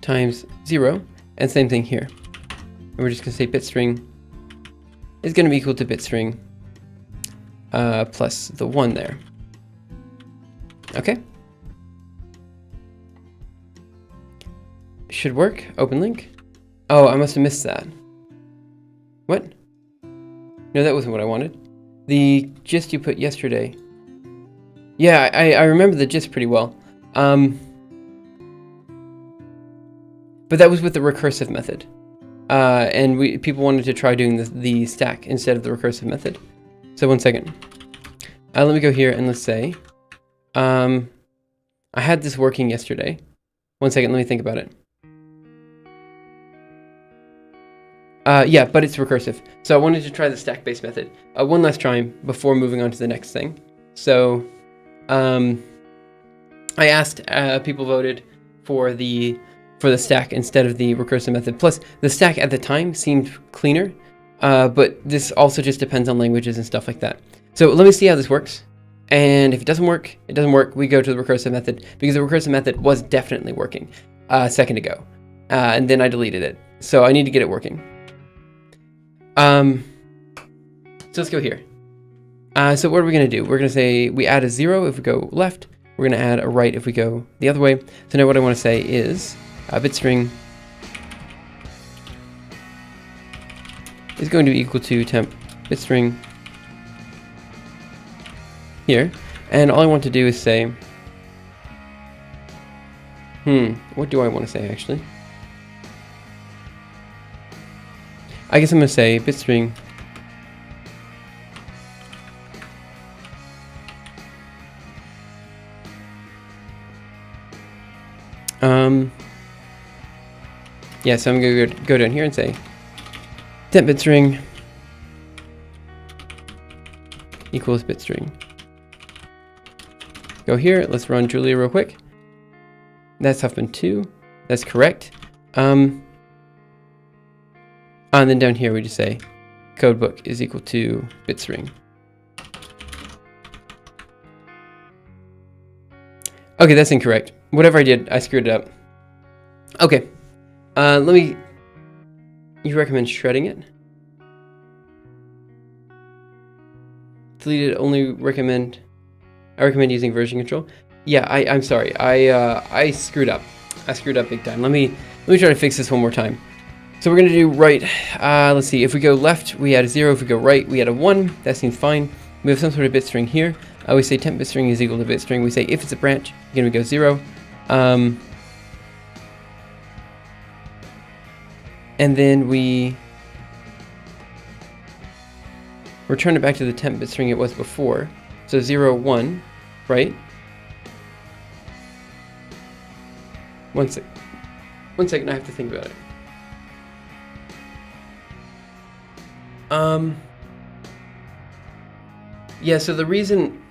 S1: times 0, and same thing here. And we're just going to say bitstring is going to be equal to bitstring plus the 1 there. Okay. Should work. Open link. Oh, I must have missed that. What? No, that wasn't what I wanted. The gist you put yesterday. Yeah, I remember the gist pretty well. But that was with the recursive method. And people wanted to try doing the stack instead of the recursive method. So 1 second. Let me go here and let's say, I had this working yesterday. 1 second, let me think about it. Yeah, but it's recursive. So I wanted to try the stack-based method one last time before moving on to the next thing. So I asked, people voted for the stack instead of the recursive method. Plus, the stack at the time seemed cleaner, but this also just depends on languages and stuff like that. So let me see how this works. And if it doesn't work, it doesn't work. We go to the recursive method, because the recursive method was definitely working a second ago. And then I deleted it. So I need to get it working. So let's go here. So what are we going to do? We're going to say we add a 0 if we go left. We're going to add a right if we go the other way. So now what I want to say is bitstring is going to be equal to temp bitstring here. And all I want to do is say, what do I want to say actually? I guess I'm going to say bitstring yeah, so I'm going to go down here and say temp bitstring equals bitstring. Go here, let's run Julia real quick. That's Huffman 2. That's correct. And then down here we just say codebook is equal to bitstring. Okay, that's incorrect. Whatever I did, I screwed it up. Okay. You recommend shredding it? Deleted, only recommend. I recommend using version control. Yeah, I'm sorry. I screwed up. I screwed up big time. Let me try to fix this one more time. So we're gonna do right. Let's see. If we go left, we add a 0. If we go right, we add a 1. That seems fine. We have some sort of bit string here. We say temp bitstring is equal to bitstring. We say if it's a branch, again we go 0. And then we return it back to the temp bitstring it was before. So 0, 1, right? One second, I have to think about it. Yeah, so the reason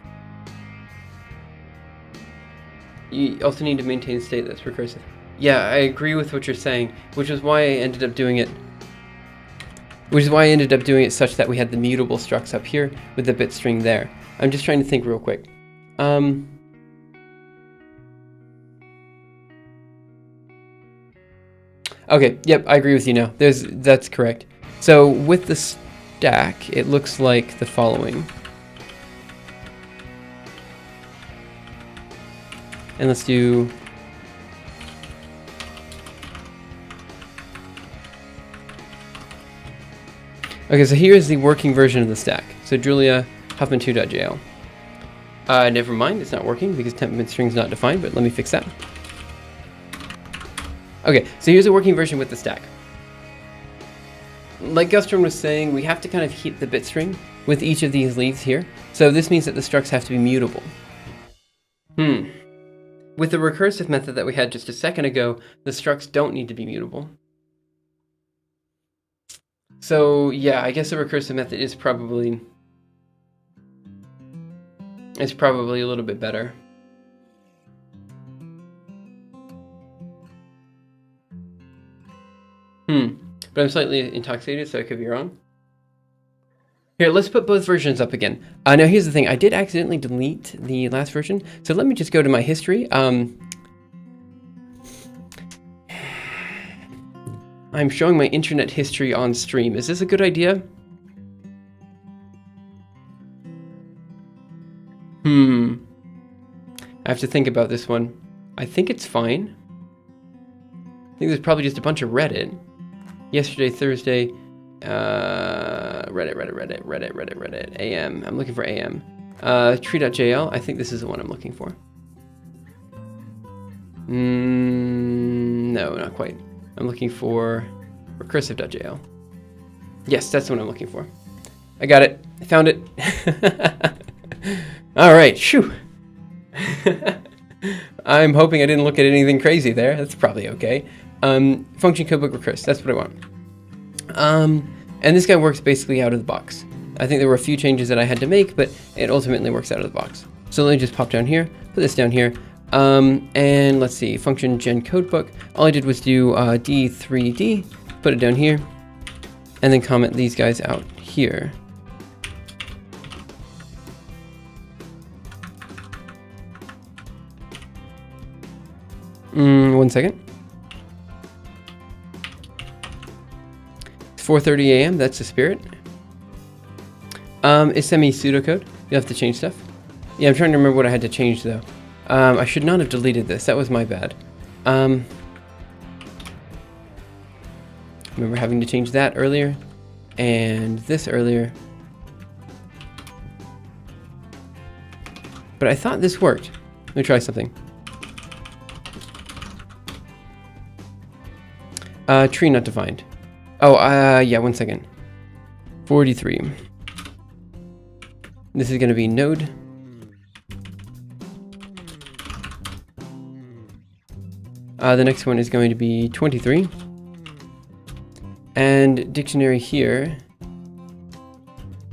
S1: you also need to maintain state that's recursive. Yeah, I agree with what you're saying, which is why I ended up doing it. Such that we had the mutable structs up here with the bit string there. I'm just trying to think real quick. Okay, yep, I agree with you now. That's correct. So with the stack, it looks like the following. And let's do okay, so here's the working version of the stack. So Julia Huffman2.jl. Never mind, it's not working because temp bitstring is not defined, but let me fix that. Okay, so here's a working version with the stack. Like Gustron was saying, we have to kind of keep the bit string with each of these leaves here. So this means that the structs have to be mutable. With the recursive method that we had just a second ago, the structs don't need to be mutable. So yeah, I guess the recursive method is probably a little bit better. But I'm slightly intoxicated, so I could be wrong. Here, let's put both versions up again. Now here's the thing, I did accidentally delete the last version, so let me just go to my history. I'm showing my internet history on stream. Is this a good idea? I have to think about this one. I think it's fine. I think there's probably just a bunch of Reddit. Yesterday, Thursday, Reddit, AM. I'm looking for AM. Tree.jl, I think this is the one I'm looking for. No, not quite. I'm looking for recursive.jl. Yes, that's the one I'm looking for. I got it. I found it. All right, shoo. I'm hoping I didn't look at anything crazy there. That's probably okay. Function codebook recurse, that's what I want. And this guy works basically out of the box. I think there were a few changes that I had to make, but it ultimately works out of the box. So let me just pop down here, put this down here, and let's see, function gen codebook. All I did was do D3D, put it down here, and then comment these guys out here. One second. 4:30 a.m. That's the spirit. It's semi pseudocode. You'll have to change stuff. Yeah, I'm trying to remember what I had to change though. I should not have deleted this. That was my bad. Remember having to change that earlier, and this earlier. But I thought this worked. Let me try something. Tree not defined. Oh, yeah, one second. 43. This is going to be node. The next one is going to be 23. And dictionary here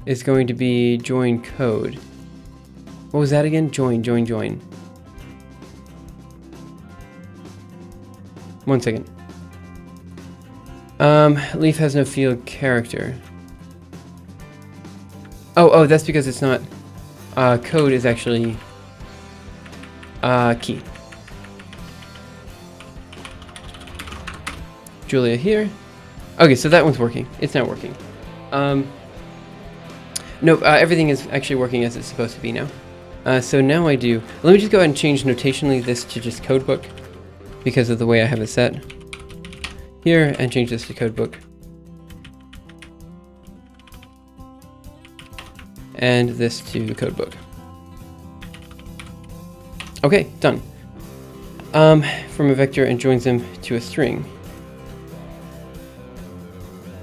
S1: is going to be join code. What was that again? Join. One second. Leaf has no field character. Oh, that's because it's not, code is actually, key. Julia here. Okay, so that one's working. It's not working. Nope, everything is actually working as it's supposed to be now. So now I do, let me just go ahead and change notationally this to just codebook because of the way I have it set. Here, and change this to codebook. And this to codebook. Okay, done. From a vector and joins them to a string.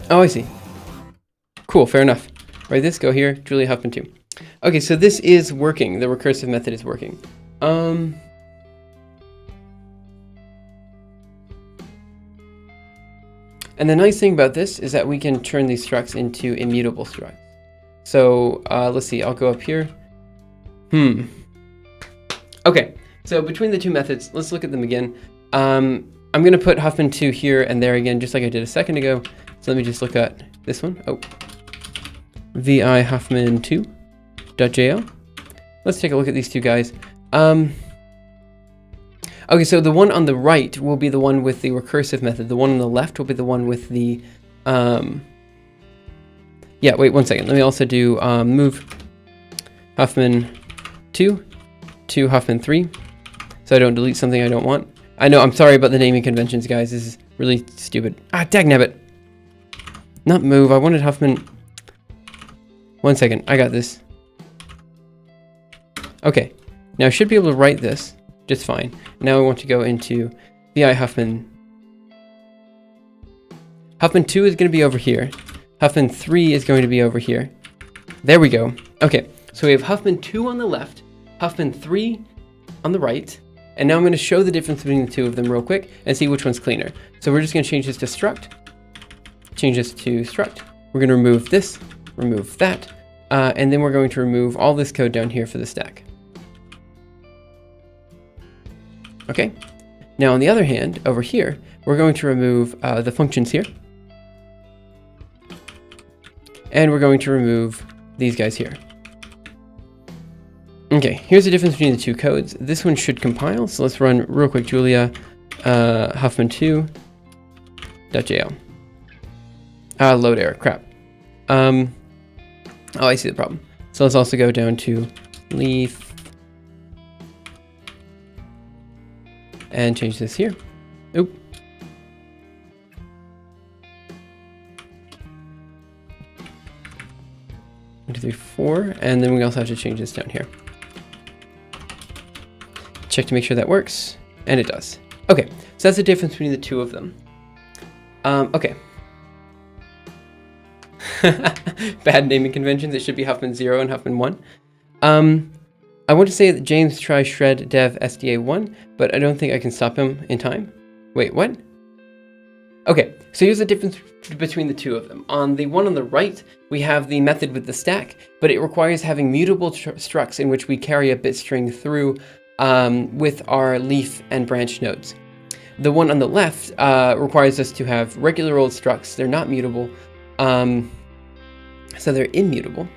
S1: Oh, I see. Cool, fair enough. Write this, go here, Julia Huffman 2. Okay, so this is working. The recursive method is working. And the nice thing about this is that we can turn these structs into immutable structs. So let's see, I'll go up here. Okay, so between the two methods, let's look at them again. I'm going to put Huffman 2 here and there again, just like I did a second ago. So let me just look at this one. Oh, vi Huffman2.jl. Let's take a look at these two guys. Okay, so the one on the right will be the one with the recursive method. The one on the left will be the one with the, yeah, wait 1 second. Let me also do move Huffman 2 to Huffman 3, so I don't delete something I don't want. I know, I'm sorry about the naming conventions, guys. This is really stupid. Ah, dagnabbit. Not move, I wanted Huffman. 1 second, I got this. Okay, now I should be able to write this just fine. Now I want to go into vi Huffman Huffman 2 is going to be over here. Huffman 3 is going to be over here. There we go. Okay, so we have Huffman 2 on the left, Huffman 3 on the right, and now I'm going to show the difference between the two of them real quick and see which one's cleaner. So we're just going to change this to struct, change this to struct. We're going to remove this, remove that, and then we're going to remove all this code down here for the stack. Okay, now on the other hand, over here, we're going to remove the functions here. And we're going to remove these guys here. Okay, here's the difference between the two codes. This one should compile, so let's run real quick Julia huffman2.jl. Load error, crap. Oh, I see the problem. So let's also go down to leaf and change this here. Oop. One, two, three, four, and then we also have to change this down here. Check to make sure that works, and it does. Okay, so that's the difference between the two of them. Okay. Bad naming conventions. It should be Huffman 0 and Huffman 1. I want to say that James tries shred dev SDA1, but I don't think I can stop him in time. Wait, what? Okay, so here's the difference between the two of them. On the one on the right, we have the method with the stack, but it requires having mutable structs in which we carry a bit string through with our leaf and branch nodes. The one on the left requires us to have regular old structs. They're not mutable, so they're immutable.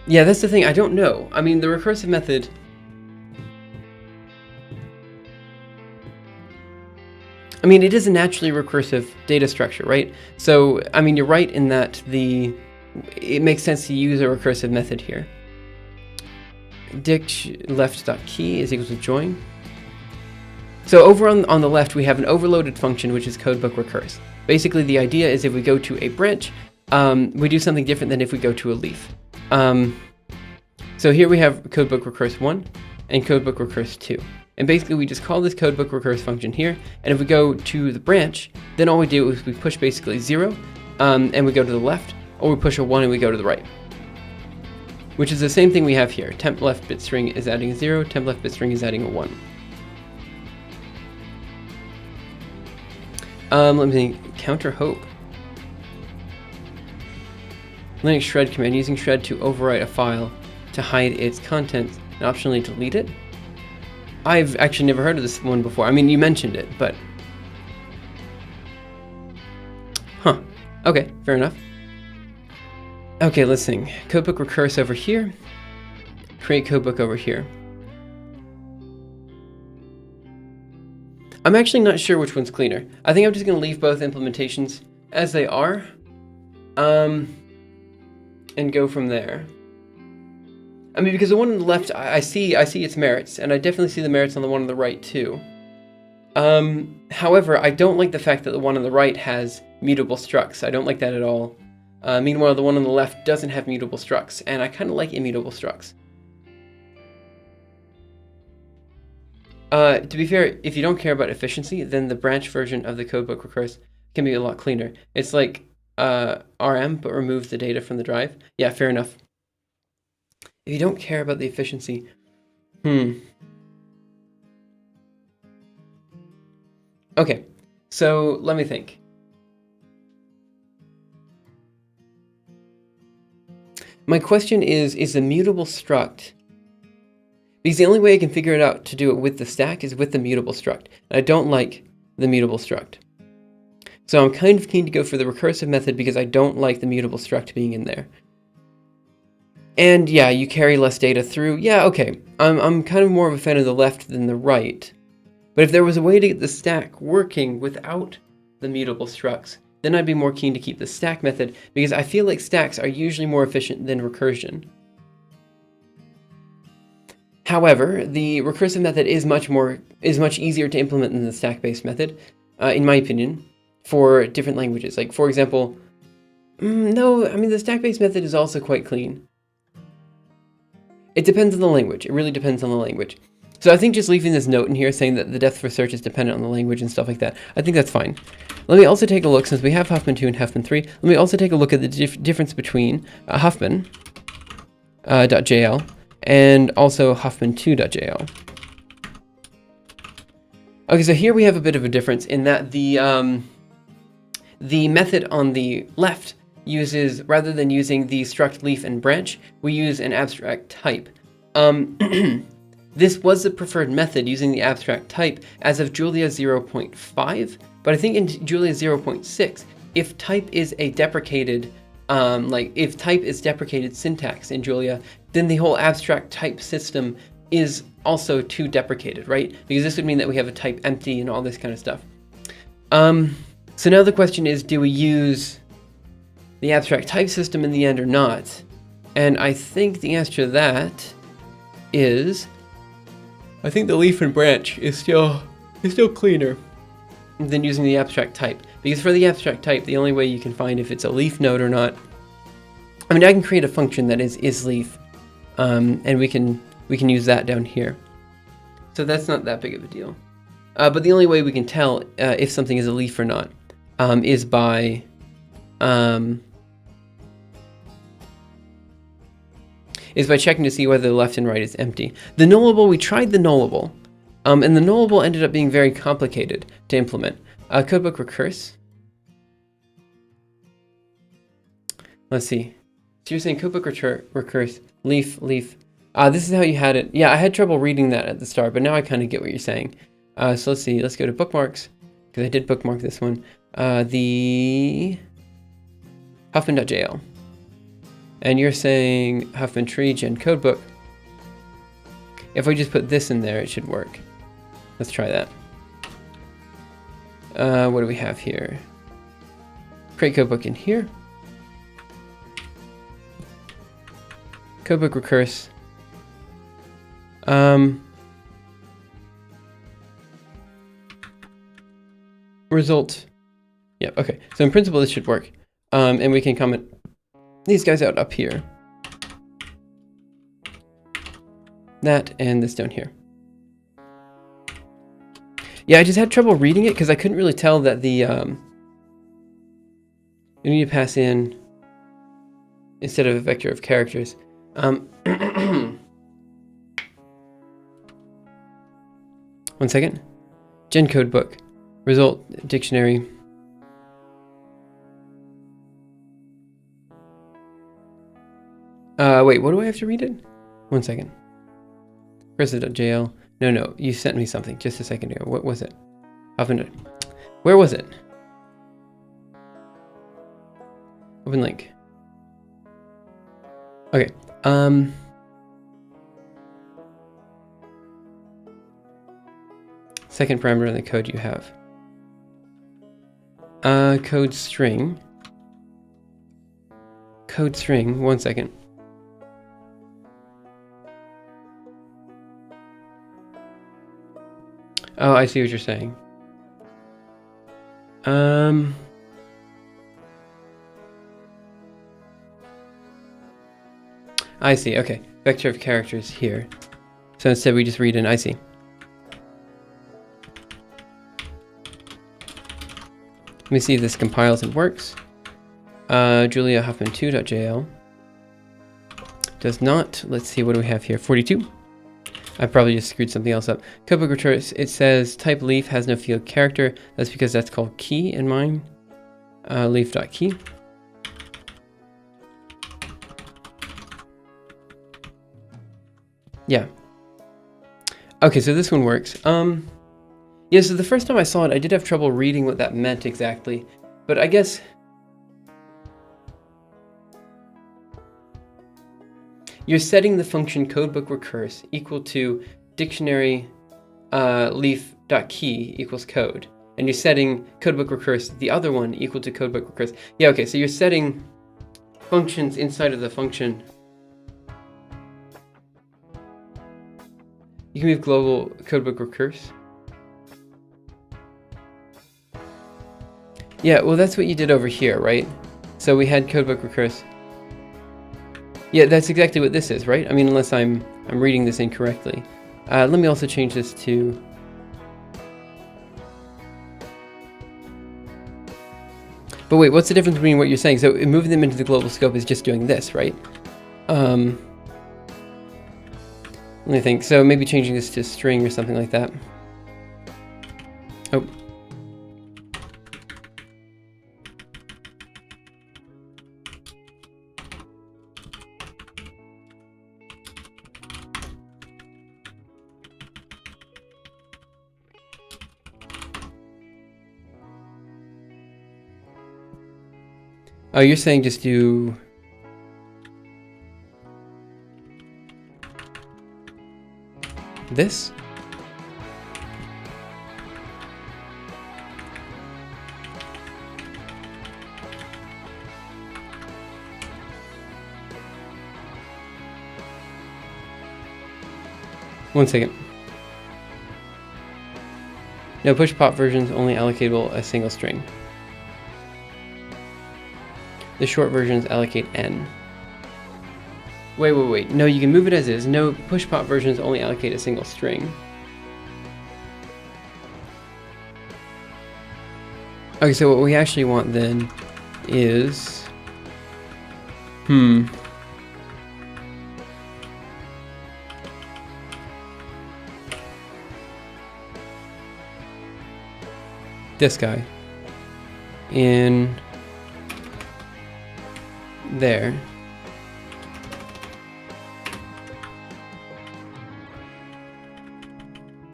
S1: Yeah, that's the thing. I don't know. I mean, the recursive method... I mean, it is a naturally recursive data structure, right? So, I mean, you're right in that it makes sense to use a recursive method here. Dict left.key is equal to join. So over on the left, we have an overloaded function, which is codebook recurse. Basically, the idea is if we go to a branch, we do something different than if we go to a leaf. So here we have codebook recurse 1 and codebook recurse 2. And basically we just call this codebook recurse function here, and if we go to the branch, then all we do is we push basically 0, and we go to the left, or we push a 1 and we go to the right. Which is the same thing we have here. Temp left bit string is adding a 0, temp left bit string is adding a 1. Let me think. Counter hope. Linux shred command, using shred to overwrite a file to hide its contents and optionally delete it. I've actually never heard of this one before. I mean, you mentioned it, but... Huh. Okay, fair enough. Okay, let's see. Codebook recurse over here. Create codebook over here. I'm actually not sure which one's cleaner. I think I'm just going to leave both implementations as they are. And go from there. I mean, because the one on the left, I see its merits, and I definitely see the merits on the one on the right too. However, I don't like the fact that the one on the right has mutable structs. I don't like that at all. Meanwhile, the one on the left doesn't have mutable structs, and I kind of like immutable structs. To be fair, if you don't care about efficiency, then the branch version of the codebook recurse can be a lot cleaner. It's like RM, but remove the data from the drive. Yeah, fair enough. If you don't care about the efficiency, Okay, so let me think. My question is the mutable struct, because the only way I can figure it out to do it with the stack is with the mutable struct. And I don't like the mutable struct. So I'm kind of keen to go for the recursive method because I don't like the mutable struct being in there. And yeah, you carry less data through. Yeah, okay. I'm kind of more of a fan of the left than the right. But if there was a way to get the stack working without the mutable structs, then I'd be more keen to keep the stack method, because I feel like stacks are usually more efficient than recursion. However, the recursive method is much easier to implement than the stack-based method, in my opinion, for different languages. Like, for example, no, I mean, the stack-based method is also quite clean. It depends on the language. It really depends on the language. So I think just leaving this note in here saying that the depth for search is dependent on the language and stuff like that, I think that's fine. Let me also take a look, since we have Huffman 2 and Huffman 3, let me also take a look at the difference between Huffman .jl and also Huffman 2.jl. Okay, so here we have a bit of a difference in that the method on the left uses, rather than using the struct, leaf, and branch, we use an abstract type. This was the preferred method, using the abstract type, as of Julia 0.5, but I think in Julia 0.6, if type is a deprecated, if type is deprecated syntax in Julia, then the whole abstract type system is also too deprecated, right? Because this would mean that we have a type empty and all this kind of stuff. So now the question is, do we use the abstract type system in the end or not? And I think the answer to that is, I think the leaf and branch is still cleaner than using the abstract type. Because for the abstract type, the only way you can find if it's a leaf node or not, I mean, I can create a function that is leaf, and we can use that down here. So that's not that big of a deal. But the only way we can tell if something is a leaf or not is by checking to see whether the left and right is empty. The nullable, we tried the nullable, and the nullable ended up being very complicated to implement. Codebook recurse. Let's see. So you're saying codebook recurse, leaf. This is how you had it. Yeah, I had trouble reading that at the start, but now I kind of get what you're saying. So let's see. Let's go to bookmarks, because I did bookmark this one. The Huffman.jl. And you're saying Huffman tree gen codebook. If we just put this in there, it should work. Let's try that. What do we have here? Create codebook in here. Codebook recurse. Result. Yeah, okay. So in principle, this should work. And we can comment these guys out up here. That and this down here. Yeah, I just had trouble reading it because I couldn't really tell that the you need to pass in instead of a vector of characters. One second. Gen codebook. Result dictionary. Wait, what do I have to read it? One second. President.jl. No, you sent me something just a second ago. What was it? Where was it? Open link. Okay. Second parameter in the code you have. Code string. Code string. One second. Oh, I see what you're saying. I see, okay. Vector of characters here. So instead we just read in, I see. Let me see if this compiles and works. Julia Huffman 2.jl. Does not. Let's see, what do we have here? 42. I probably just screwed something else up. Codebook returns, it says type leaf has no field character. That's because that's called key in mine. Leaf.key. Yeah. Okay, so this one works. Yeah, so the first time I saw it, I did have trouble reading what that meant exactly. But I guess you're setting the function codebook recurse equal to dictionary leaf.key equals code. And you're setting codebook recurse, the other one, equal to codebook recurse. Yeah, okay, so you're setting functions inside of the function. You can move global codebook recurse. Yeah, well that's what you did over here, right? So we had codebook recurse. Yeah, that's exactly what this is, right? I mean, unless I'm reading this incorrectly. Let me also change this to... But wait, what's the difference between what you're saying? So moving them into the global scope is just doing this, right? Let me think. So maybe changing this to string or something like that. Oh. Oh, you're saying just do... this? One second. No, push pop versions only allocatable a single string. The short versions allocate n. Wait. No, you can move it as is. No, push pop versions only allocate a single string. Okay, so what we actually want then is... this guy. In... there.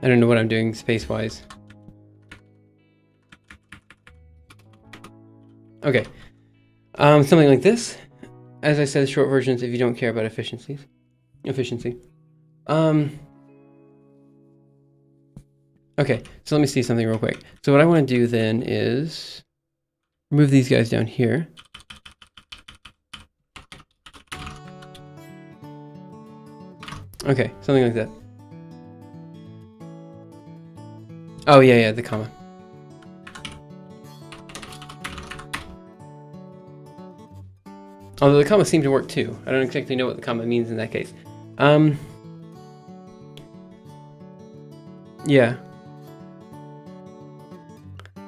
S1: I don't know what I'm doing space-wise. Okay. Something like this. As I said, short versions if you don't care about efficiency. Okay, so let me see something real quick. So what I want to do then is move these guys down here. Okay, something like that. Oh, yeah, the comma. Although the comma seemed to work too. I don't exactly know what the comma means in that case. Yeah.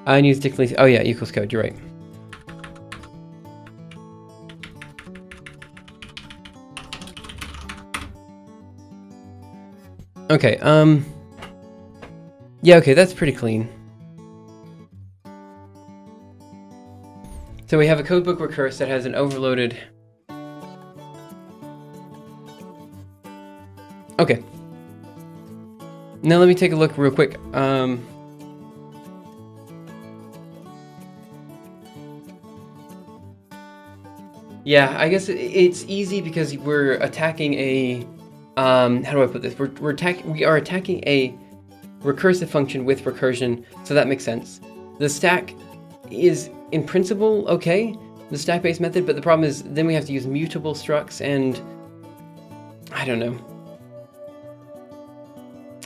S1: I use dictionary. Oh yeah, equals code, you're right. Okay, yeah, okay, that's pretty clean. So we have a codebook recurse that has an overloaded... Okay. Now let me take a look real quick. Yeah, I guess it's easy because we're attacking a... how do I put this? We are attacking a recursive function with recursion, so that makes sense. The stack is, in principle, okay, the stack-based method, but the problem is then we have to use mutable structs and... I don't know.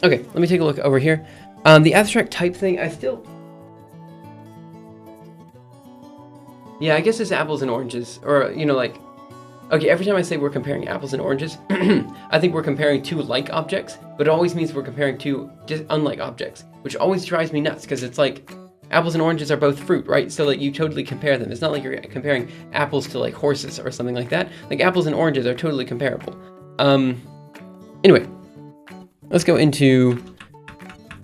S1: Okay, let me take a look over here. The abstract type thing, I still... Yeah, I guess it's apples and oranges, or, you know, like... Okay, every time I say we're comparing apples and oranges, I think we're comparing two like objects, but it always means we're comparing two just unlike objects, which always drives me nuts, because it's like, apples and oranges are both fruit, right? So like you totally compare them. It's not like you're comparing apples to like horses or something like that. Like apples and oranges are totally comparable. Anyway, let's go into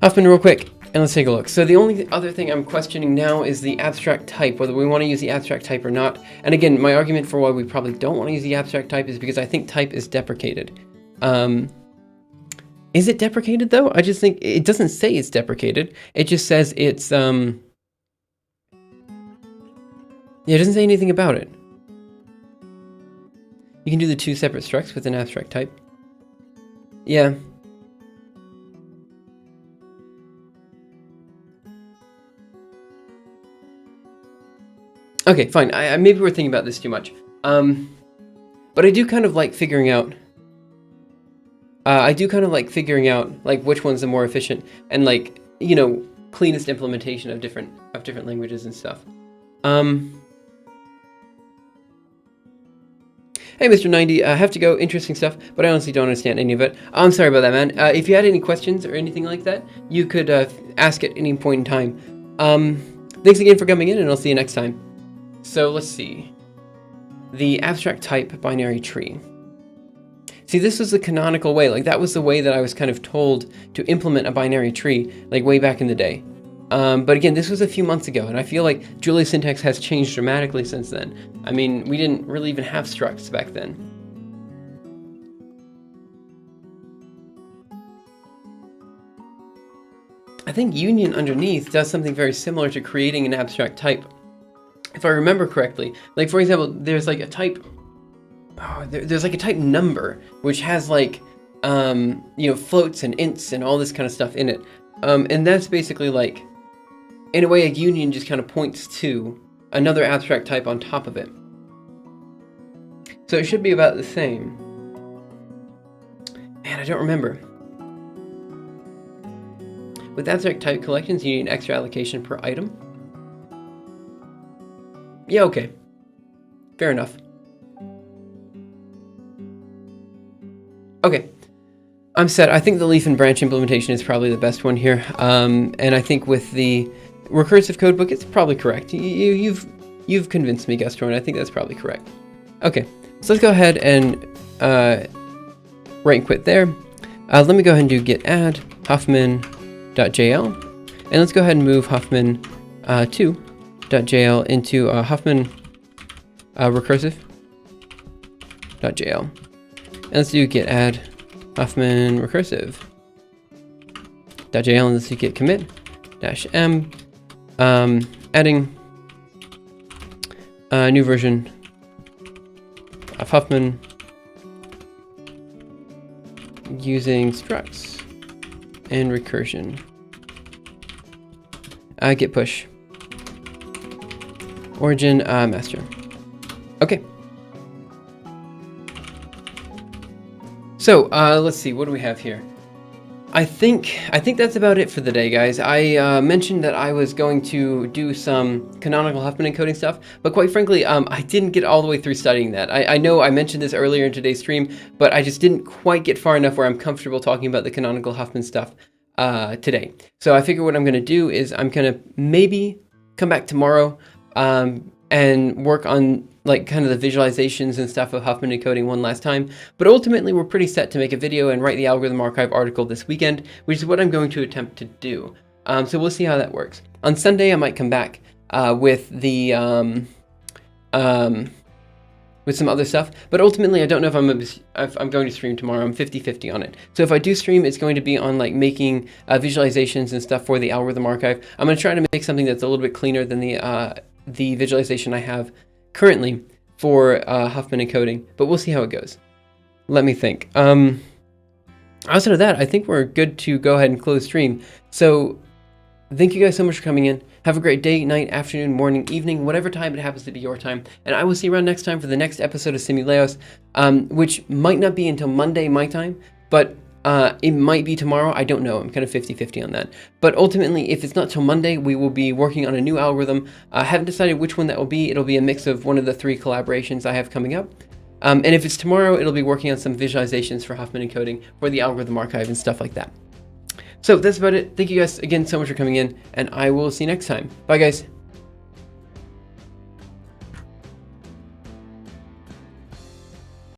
S1: Huffman real quick, and let's take a look. So the only other thing I'm questioning now is the abstract type, whether we want to use the abstract type or not. And again, my argument for why we probably don't want to use the abstract type is because I think type is deprecated. Is it deprecated though? I just think it doesn't say it's deprecated. It just says it's, yeah, it doesn't say anything about it. You can do the two separate structs with an abstract type. Yeah. Okay, fine. Maybe we're thinking about this too much. But I do kind of like figuring out... like which one's the more efficient and like, you know, cleanest implementation of different languages and stuff. Hey, Mr. 90, I have to go. Interesting stuff, but I honestly don't understand any of it. I'm sorry about that, man. If you had any questions or anything like that, you could ask at any point in time. Thanks again for coming in, and I'll see you next time. So let's see. The abstract type binary tree. See, this was the canonical way. Like, that was the way that I was kind of told to implement a binary tree, like way back in the day. But again, this was a few months ago, and I feel like Julia syntax has changed dramatically since then. I mean, we didn't really even have structs back then. I think union underneath does something very similar to creating an abstract type, if I remember correctly. Like, for example, there's like a type, there's like a type number, which has like, you know, floats and ints and all this kind of stuff in it. And that's basically like, in a way, a union just kind of points to another abstract type on top of it. So it should be about the same. Man, I don't remember. With abstract type collections, you need an extra allocation per item. Yeah, okay. Fair enough. Okay. I'm set. I think the leaf and branch implementation is probably the best one here. And I think with the recursive codebook, it's probably correct. You've convinced me, Gustorn. I think that's probably correct. Okay, so let's go ahead and write and quit there. Let me go ahead and do git add Huffman.jl, and let's go ahead and move Huffman 2.jl into Huffman recursive.jl, and let's do git add Huffman recursive.jl, and let's do git commit -m. Adding a new version of Huffman using structs and recursion. Git push origin master. Okay. So let's see, what do we have here? I think that's about it for the day, guys. I mentioned that I was going to do some canonical Huffman encoding stuff, but quite frankly, I didn't get all the way through studying that. I know I mentioned this earlier in today's stream, but I just didn't quite get far enough where I'm comfortable talking about the canonical Huffman stuff today. So I figure what I'm going to do is I'm going to maybe come back tomorrow and work on like kind of the visualizations and stuff of Huffman encoding one last time. But ultimately, we're pretty set to make a video and write the algorithm archive article this weekend, which is what I'm going to attempt to do. So we'll see how that works. On Sunday, I might come back with the with some other stuff, but ultimately I don't know if I'm going to stream tomorrow. I'm 50-50 on it. So if I do stream, it's going to be on like making visualizations and stuff for the algorithm archive. I'm going to try to make something that's a little bit cleaner than the visualization I have currently for Huffman encoding, but we'll see how it goes. Let me think. Outside of that, I think we're good to go ahead and close stream. So thank you guys so much for coming in. Have a great day, night, afternoon, morning, evening, whatever time it happens to be your time. And I will see you around next time for the next episode of Simuleos, which might not be until Monday my time, but it might be tomorrow. I don't know. I'm kind of 50-50 on that. But ultimately, if it's not till Monday, we will be working on a new algorithm. I haven't decided which one that will be. It'll be a mix of one of the 3 collaborations I have coming up. And if it's tomorrow, it'll be working on some visualizations for Huffman encoding for the algorithm archive and stuff like that. So that's about it. Thank you guys again so much for coming in, and I will see you next time. Bye, guys.